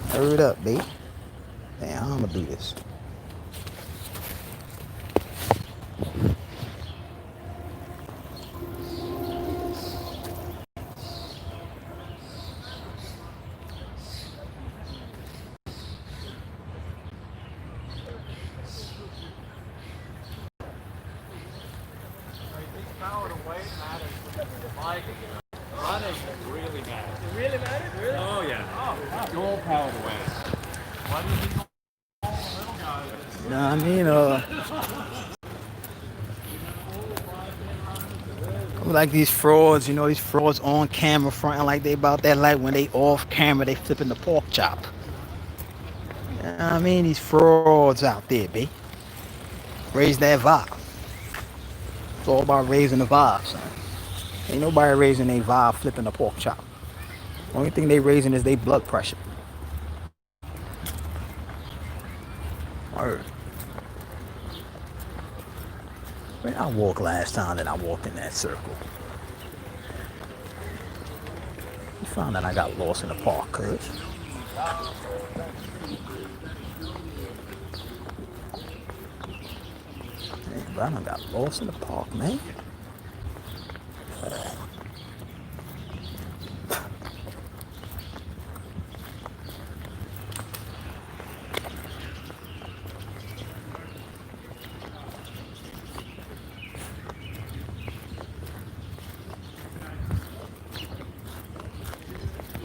Hurry it up, B. Damn, how I'm gonna do this? Power to weight matters. Like running really matters. It really matters? Really? Oh, yeah. Oh, it's all power to weight. Why do you think all the little guys? You know what I mean? Like these frauds, you know, these frauds on camera fronting like they about that light. When they off camera, they flipping the pork chop. You know what I mean? These frauds out there, B. Raise that vibe. It's all about raising the vibe, son. Ain't nobody raising their vibe flipping the pork chop. Only thing they raising is their blood pressure. Word. Where I walked last time that I walked in that circle. You found that I got lost in the park, cuz. Hey, bro, I done got lost in the park, man.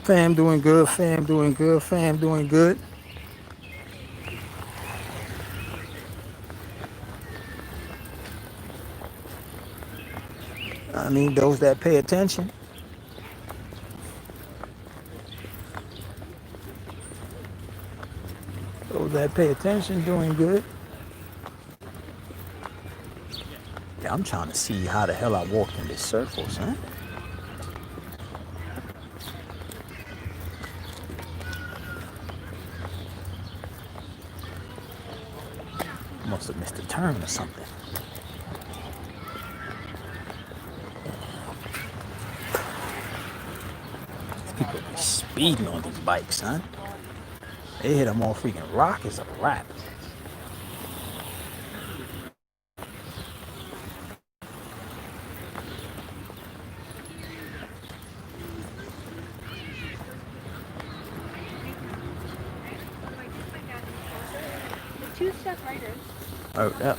Fam doing good, fam doing good, fam doing good. I mean, those that pay attention. Those Those that pay attention doing good. Yeah, I'm trying to see how the hell I walked in this circle, son. Must have missed a turn or something. These people be speeding on these bikes, son. They hit them all freaking rock is a wrap. The 2-step riders. Oh, yeah.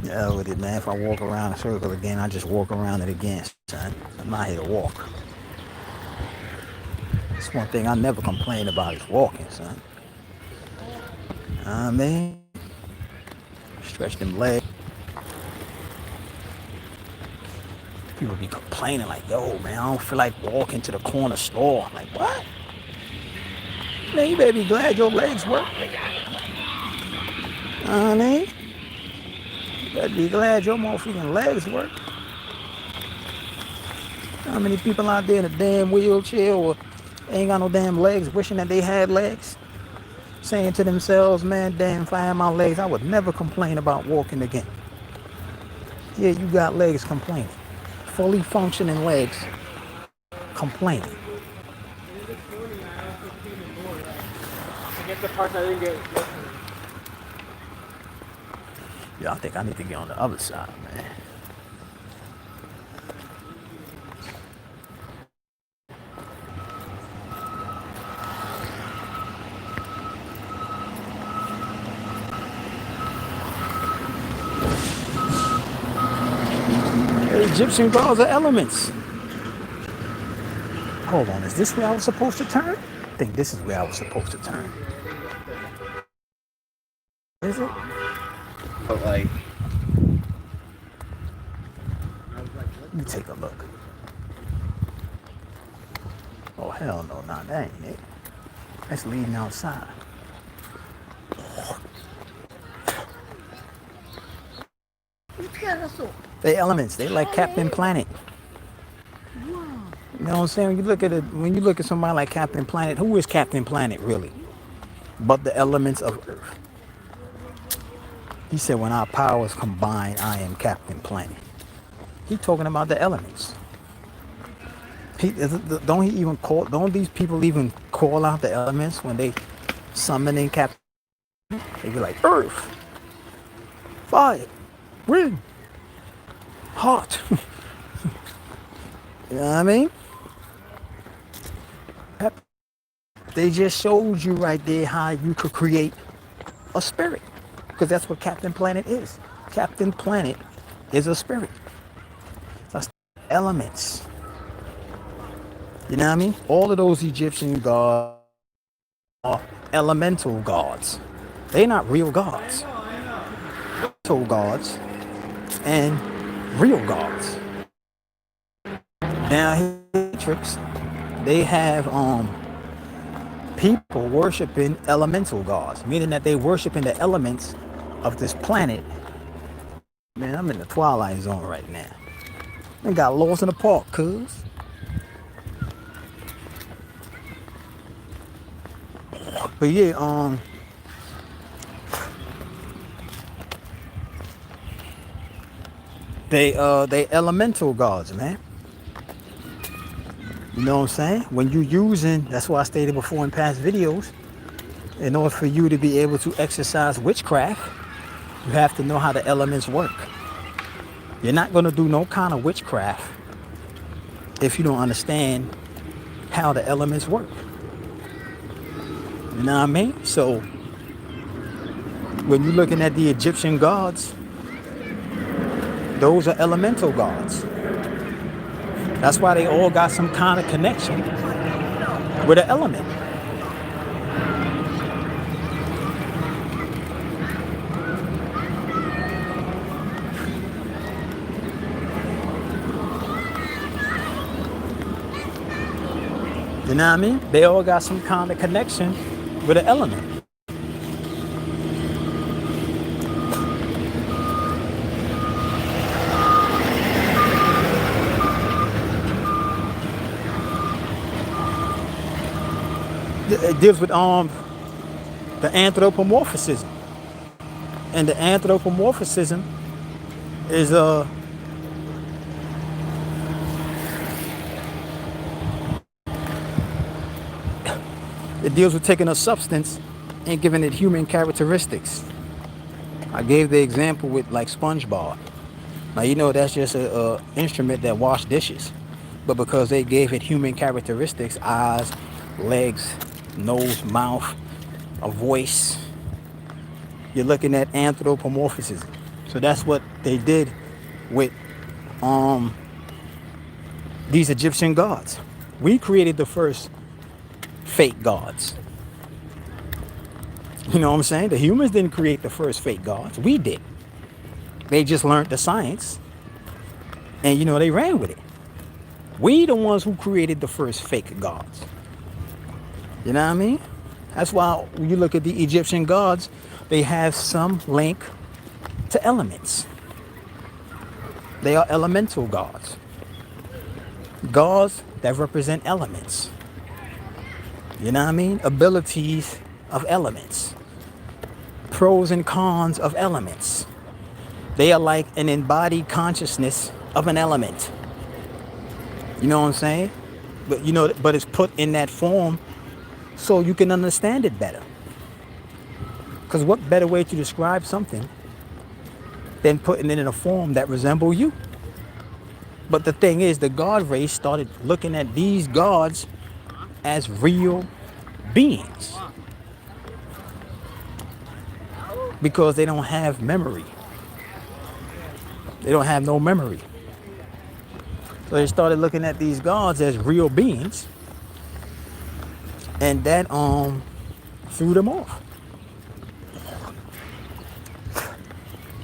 Yeah, with it, man. If I walk around a circle again, I just walk around it again, son. I'm not here to walk. That's one thing I never complain about is walking, son. I mean, stretch them legs. People be complaining like, yo, man, I don't feel like walking to the corner store. I'm like, what? Man, you better be glad your legs work. I mean, you better be glad your motherfucking legs work. How many people out there in a damn wheelchair or ain't got no damn legs wishing that they had legs? Saying to themselves, man, damn, if I had my legs, I would never complain about walking again. Yeah, you got legs complaining. Fully functioning legs complaining. To get the parts I didn't get. Yeah, I think I need to get on the other side, man. Egyptian gods are elements. Hold on, is this where I was supposed to turn? I think this is where I was supposed to turn. Is it? But like, Let me take a look. Oh, hell no, nah, that ain't it. That's leading outside. They elements. They like Captain Planet. You know what I'm saying? When you look at somebody like Captain Planet, who is Captain Planet really? But the elements of Earth. He said, when our powers combine, I am Captain Planet. He talking about the elements. Don't these people even call out the elements when they summoning Captain? They be like, Earth, fire, wind, heart. You know what I mean? They just showed you right there how you could create a spirit. Because that's what Captain Planet is. Captain Planet is a spirit. That's elements. You know what I mean? All of those Egyptian gods are elemental gods. They're not real gods. Elemental gods and real gods. Now, tricks. They have people worshiping elemental gods, meaning that they worshiping the elements of this planet. Man, I'm in the twilight zone right now. I got lost in the park, cuz. But yeah, they elemental gods, man. You know what I'm saying? When you're using, that's why I stated before in past videos, in order for you to be able to exercise witchcraft, you have to know how the elements work. You're not going to do no kind of witchcraft if you don't understand how the elements work. You know what I mean? So, when you're looking at the Egyptian gods, those are elemental gods. That's why they all got some kind of connection with an element. You know what I mean? They all got some kind of connection with an element. It deals with the anthropomorphism. And the anthropomorphism is it deals with taking a substance and giving it human characteristics. I gave the example with like SpongeBob. Now you know that's just a instrument that washed dishes, but because they gave it human characteristics, eyes, legs, nose, mouth, a voice, you're looking at anthropomorphism. So that's what they did with these Egyptian gods. We created the first fake gods. You know what I'm saying? The humans didn't create the first fake gods. We did. They just learned the science and they ran with it. We the ones who created the first fake gods. You know what I mean? That's why when you look at the Egyptian gods, they have some link to elements. They are elemental gods. Gods that represent elements. You know what I mean? Abilities of elements. Pros and cons of elements. They are like an embodied consciousness of an element. You know what I'm saying? But it's put in that form so you can understand it better. Because what better way to describe something than putting it in a form that resembles you? But the thing is, the God race started looking at these gods as real beings because they don't have memory. They don't have no memory. So they started looking at these gods as real beings, and that threw them off.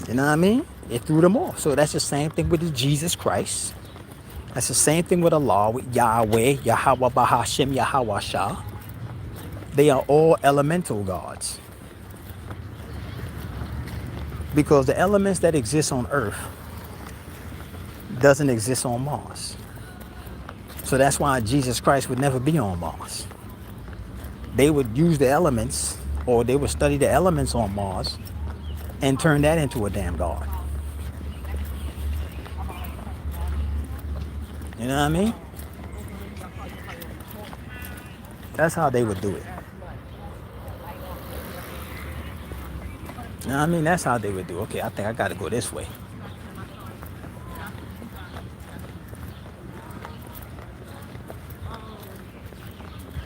You know what I mean? It threw them off. So that's the same thing with Jesus Christ. That's the same thing with Allah, with Yahweh, Yahweh Bahashem, Yahweh Shah. They are all elemental gods. Because the elements that exist on Earth doesn't exist on Mars. So that's why Jesus Christ would never be on Mars. They would use the elements, or they would study the elements on Mars and turn that into a damn god. You know what I mean? That's how they would do it. You know what I mean? That's how they would do it. Okay, I think I gotta go this way.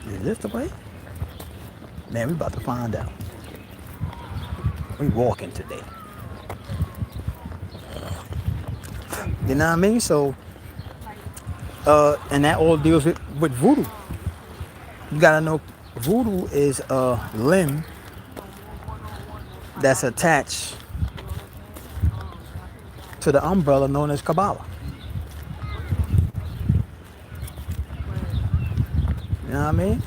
Is this the way? Man, we about to find out. We walking today. You know what I mean? So, and that all deals with voodoo. You gotta know voodoo is a limb that's attached to the umbrella known as Kabbalah. You know what I mean?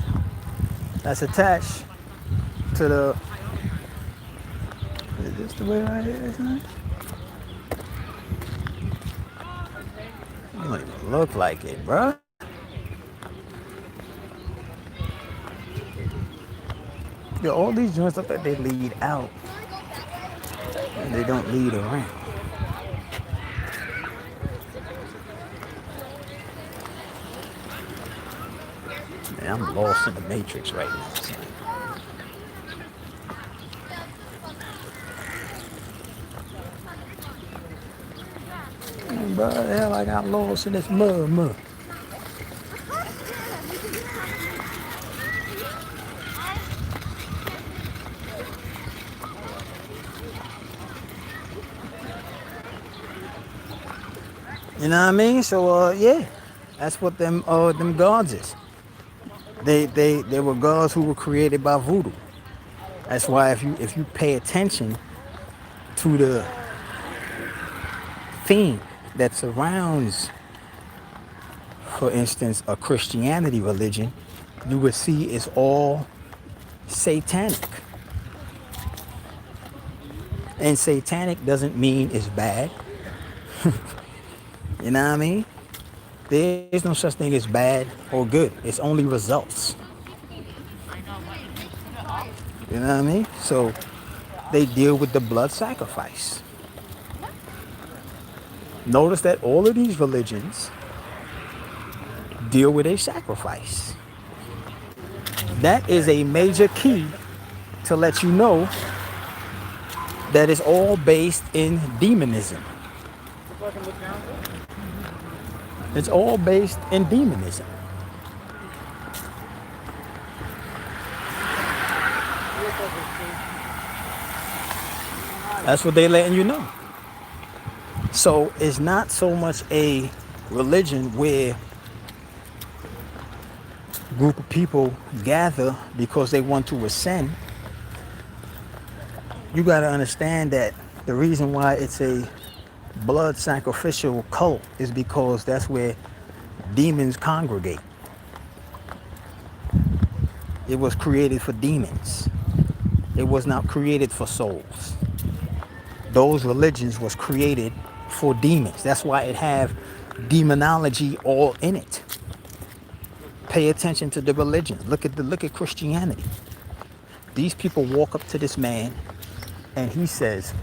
That's attached to the... Is this the way right here, isn't it? You don't even look like it, bruh. Yo, all these joints look like they lead out. And they don't lead around. Man, I'm lost in the matrix right now. Son. Bro, the hell I got lost in this mud. You know what I mean? So yeah, that's what them gods is. They were gods who were created by voodoo. That's why if you pay attention to the theme that surrounds, for instance, a Christianity religion, you would see it's all satanic. And satanic doesn't mean it's bad. You know what I mean? There's no such thing as bad or good. It's only results. You know what I mean? So they deal with the blood sacrifice. Notice that all of these religions deal with a sacrifice. That is a major key to let you know that it's all based in demonism. It's all based in demonism. That's what they're letting you know. So it's not so much a religion where a group of people gather because they want to ascend. You got to understand that the reason why it's a blood sacrificial cult is because that's where demons congregate. It was created for demons. It was not created for souls. Those religions was created for demons. That's why it have demonology all in it. Pay attention to the religions. Look at Christianity. These people walk up to this man and he says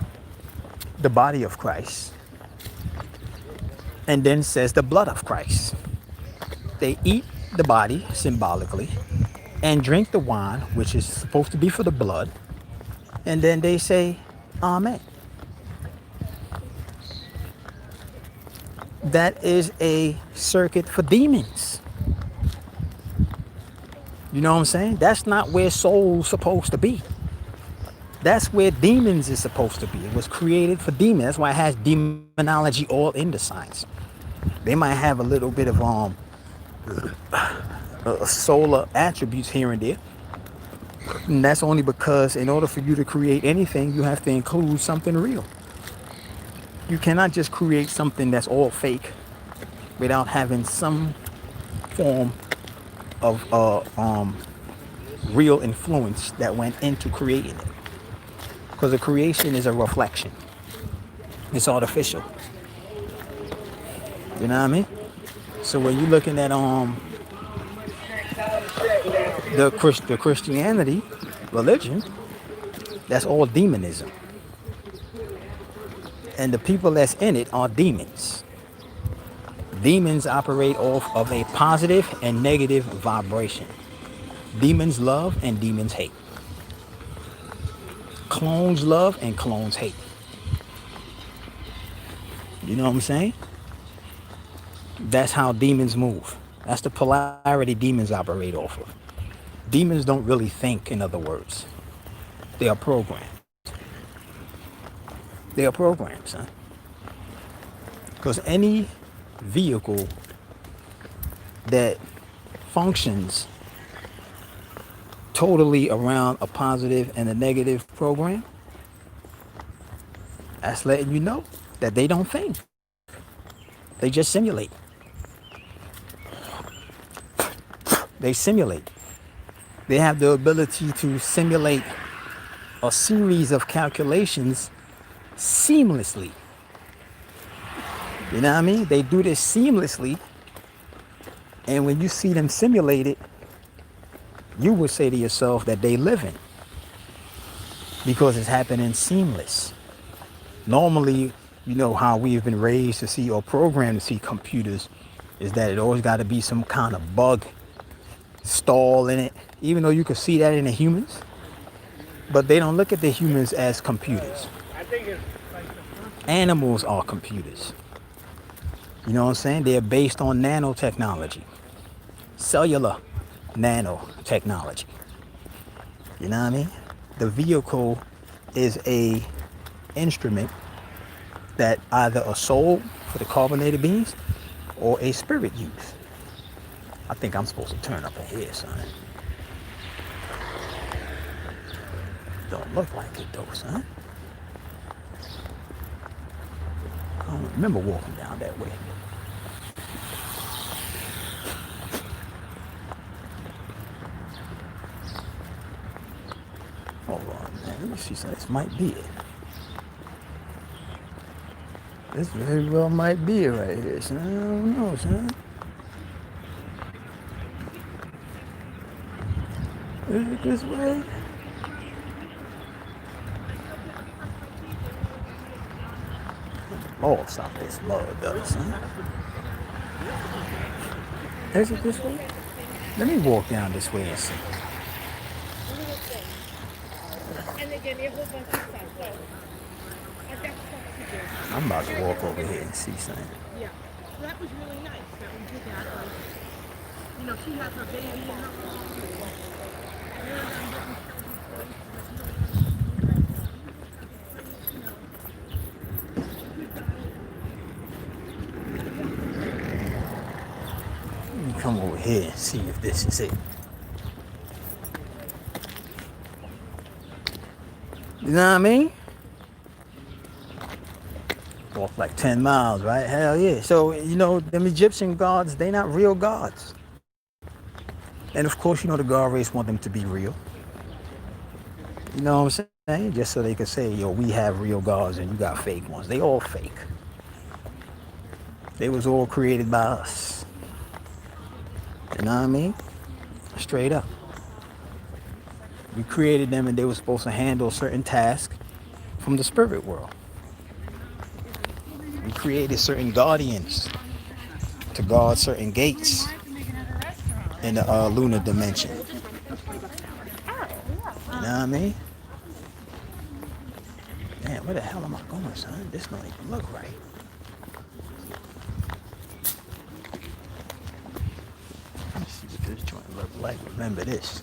the body of Christ, and then says the blood of Christ. They eat the body symbolically and drink the wine, which is supposed to be for the blood, and then they say amen. That is a circuit for demons. You know what I'm saying? That's not where soul's supposed to be. That's where demons is supposed to be. It was created for demons. That's why it has demonology all in the science. They might have a little bit of solar attributes here and there. And that's only because in order for you to create anything, you have to include something real. You cannot just create something that's all fake without having some form of real influence that went into creating it. Because a creation is a reflection. It's artificial. You know what I mean? So when you're looking at the Christianity religion, that's all demonism. And the people that's in it are demons. Demons operate off of a positive and negative vibration. Demons love and demons hate. Clones love and clones hate. You know what I'm saying? That's how demons move. That's the polarity demons operate off of. Demons don't really think, in other words. They are programmed. They are programmed, son. Because any vehicle that functions totally around a positive and a negative program, that's letting you know that they don't think. They just simulate. They simulate. They have the ability to simulate a series of calculations seamlessly. You know what I mean? They do this seamlessly. And when you see them simulate it, you would say to yourself that they living, because it's happening seamless. Normally, you know how we've been raised to see or programmed to see computers is that it always got to be some kind of bug stall in it, even though you can see that in the humans. But they don't look at the humans as computers. Animals are computers. You know what I'm saying? They're based on nanotechnology, cellular nanotechnology. You know what I mean? The vehicle is a instrument that either a soul for the carbonated beings or a spirit use. I think I'm supposed to turn up in here, son. Don't look like it though, son. I don't remember walking down that way. She said, this might be it. This very well might be it right here, son. I don't know, son. Is it this way? Oh, stop this mother, son. Is it this way? Let me walk down this way and see. I'm about to walk over here and see something. Yeah. So that was really nice that we did that. You know, she has her baby in her Let me come over here and see if this is it. You know what I mean? Walk like 10 miles, right? Hell yeah. So, you know, them Egyptian gods, they not real gods. And of course, you know, the God race want them to be real. You know what I'm saying? Just so they can say, yo, we have real gods and you got fake ones. They all fake. They was all created by us. You know what I mean? Straight up. We created them and they were supposed to handle certain tasks from the spirit world. We created certain guardians to guard certain gates in the lunar dimension. You know what I mean? Man, where the hell am I going, son? This don't even look right. Let me see what this joint look like. Remember this.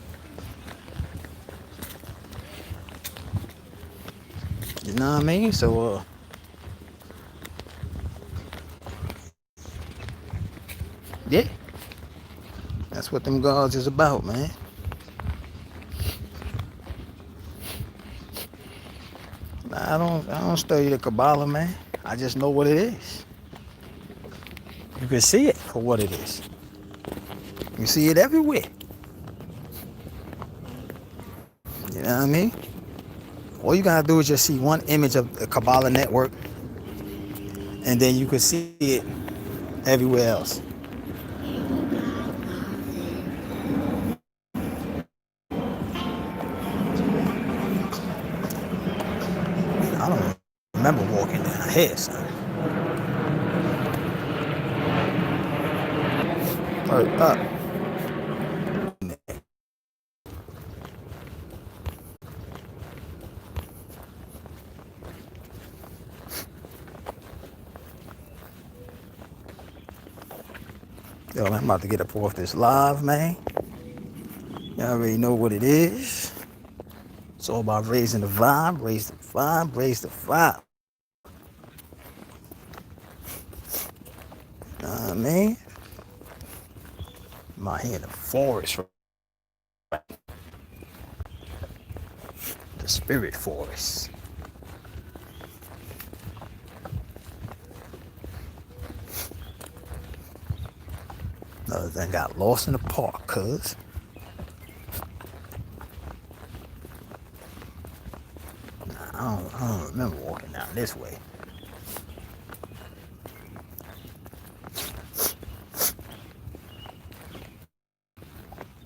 You know what I mean? So, yeah. That's what them gods is about, man. I don't study the Kabbalah, man. I just know what it is. You can see it for what it is. You see it everywhere. You know what I mean? All you gotta do is just see one image of the Kabbalah network, and then you can see it everywhere else. I don't remember walking down here, son. Word up. Yo, I'm about to get up off this live, man. Y'all already know what it is. It's all about raising the vibe, raise the vibe, raise the vibe. Know what I mean? I'm out here in the forest. The spirit forest. Another thing got lost in the park, cuz. I don't remember walking down this way.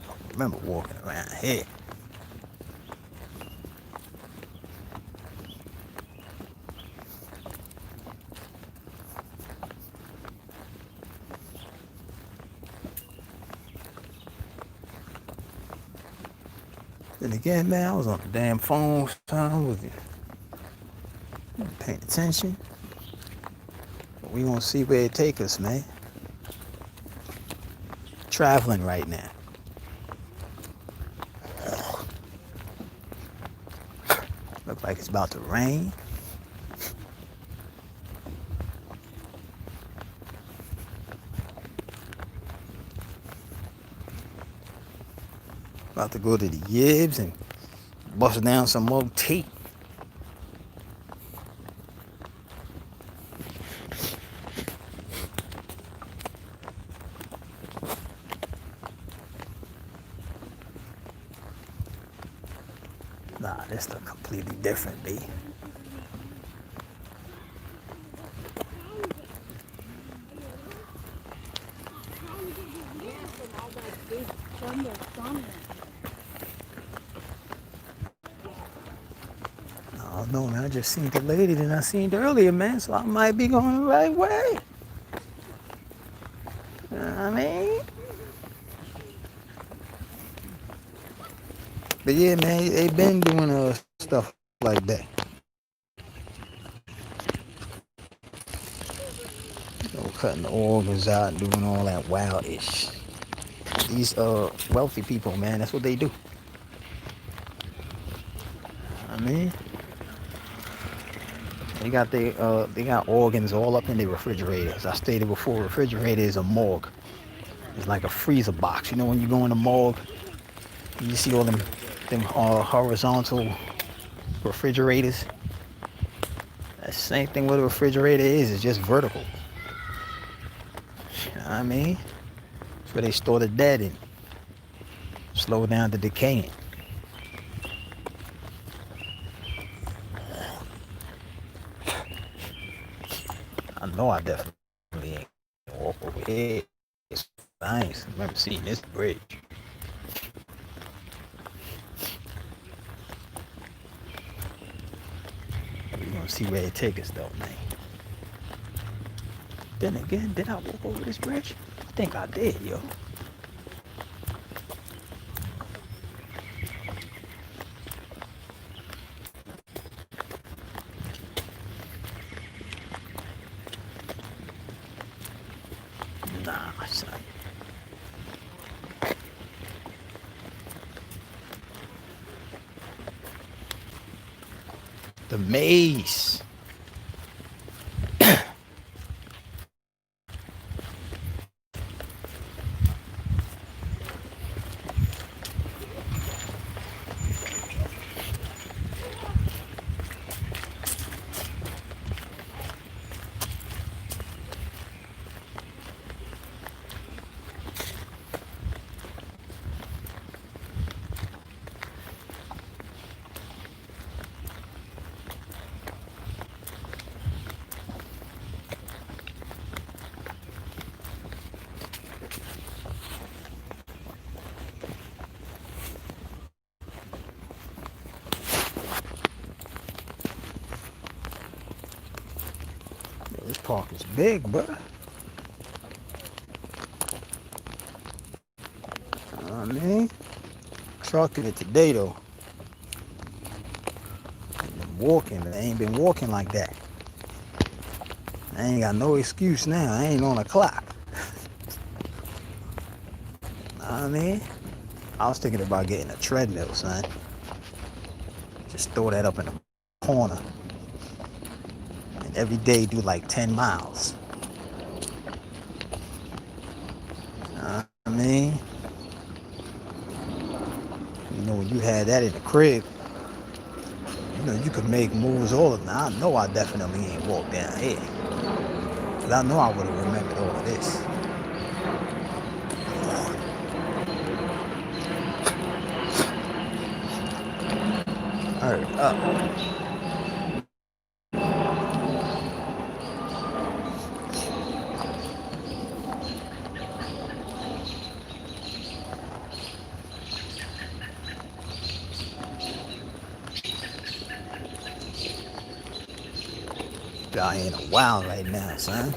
I remember walking around here. Then again, man, I was on the damn phone time with you. Paying attention. But we gonna see where it take us, man. Traveling right now. Look like it's about to rain. About to go to the Yibs and bust down some more tea. Nah, Nah, this look completely different, B. I don't know, man. I just seen the lady that I seen earlier, man. So I might be going the right way. You know what I mean? But yeah, man, they been doing stuff like that. You know, cutting the organs out and doing all that wild-ish. These wealthy people, man, that's what they do. I mean, they got organs all up in their refrigerators. I stated before, refrigerator is a morgue. It's like a freezer box. You know when you go in the morgue, you see all them horizontal refrigerators. That's the same thing what a refrigerator is. It's just vertical. You know what I mean? That's where they store the dead in. Slow down the decaying. I know I definitely ain't gonna walk over here. I ain't remember seeing this bridge. We're gonna see where it takes us though, man. Then again, did I walk over this bridge? I think I did, yo. Nah, son. The maze. This park is big, bro. I mean, trucking it today though. I've been walking, but I ain't been walking like that. I ain't got no excuse now. I ain't on the clock. I mean, I was thinking about getting a treadmill, son. Just throw that up in the corner. And every day do like 10 miles. I mean, you know, when you had that in the crib, you know, you could make moves all of them. I know I definitely ain't walked down here. Because I know I would have remembered all of this. Hurry up. Y'all ain't a wild right now, son.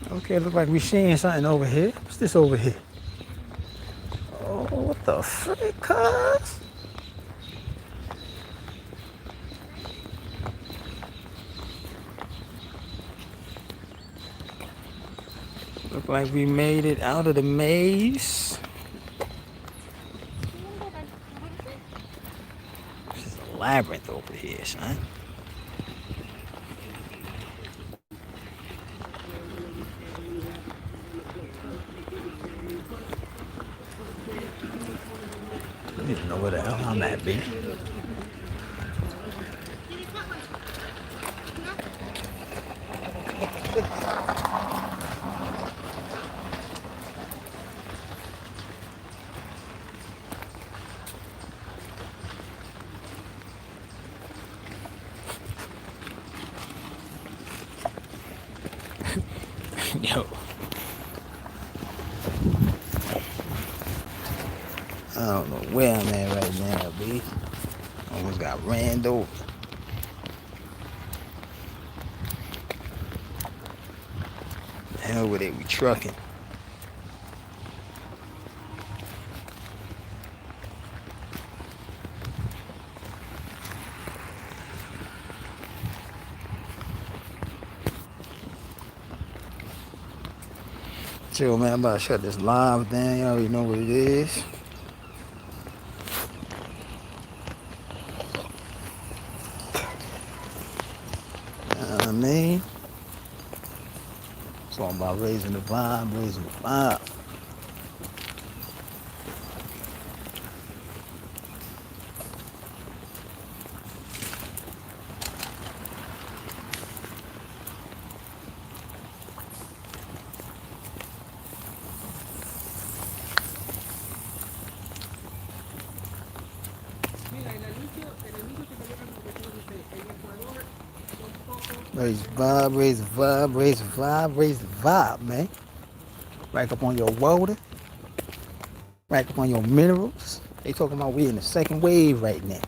Okay, look like we seeing something over here. What's this over here? the frick, cuz? Look like we made it out of the maze. It's a labyrinth over here, son. I don't even know where the hell I'm at, B. Yo. I don't know where I'm at right now, B. Almost got ran over. Hell with it, we trucking. Chill, man. I'm about to shut this live down. Y'all already know what it is. You know what I mean? It's all about raising the vibe, raising the vibe. Raise the vibe, raise the vibe, raise the vibe, raise the vibe, man. Rack up on your water. Rack up on your minerals. They talking about we in the second wave right now.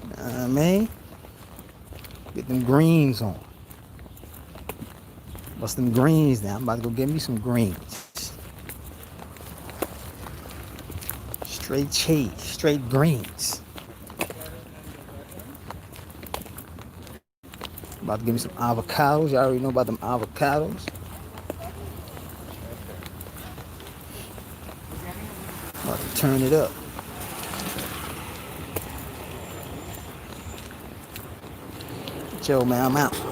You know what I mean? Get them greens on. What's them greens now? I'm about to go get me some greens. Straight cheese, straight greens. About to give me some avocados. Y'all already know about them avocados. About to turn it up. Chill, man. I'm out.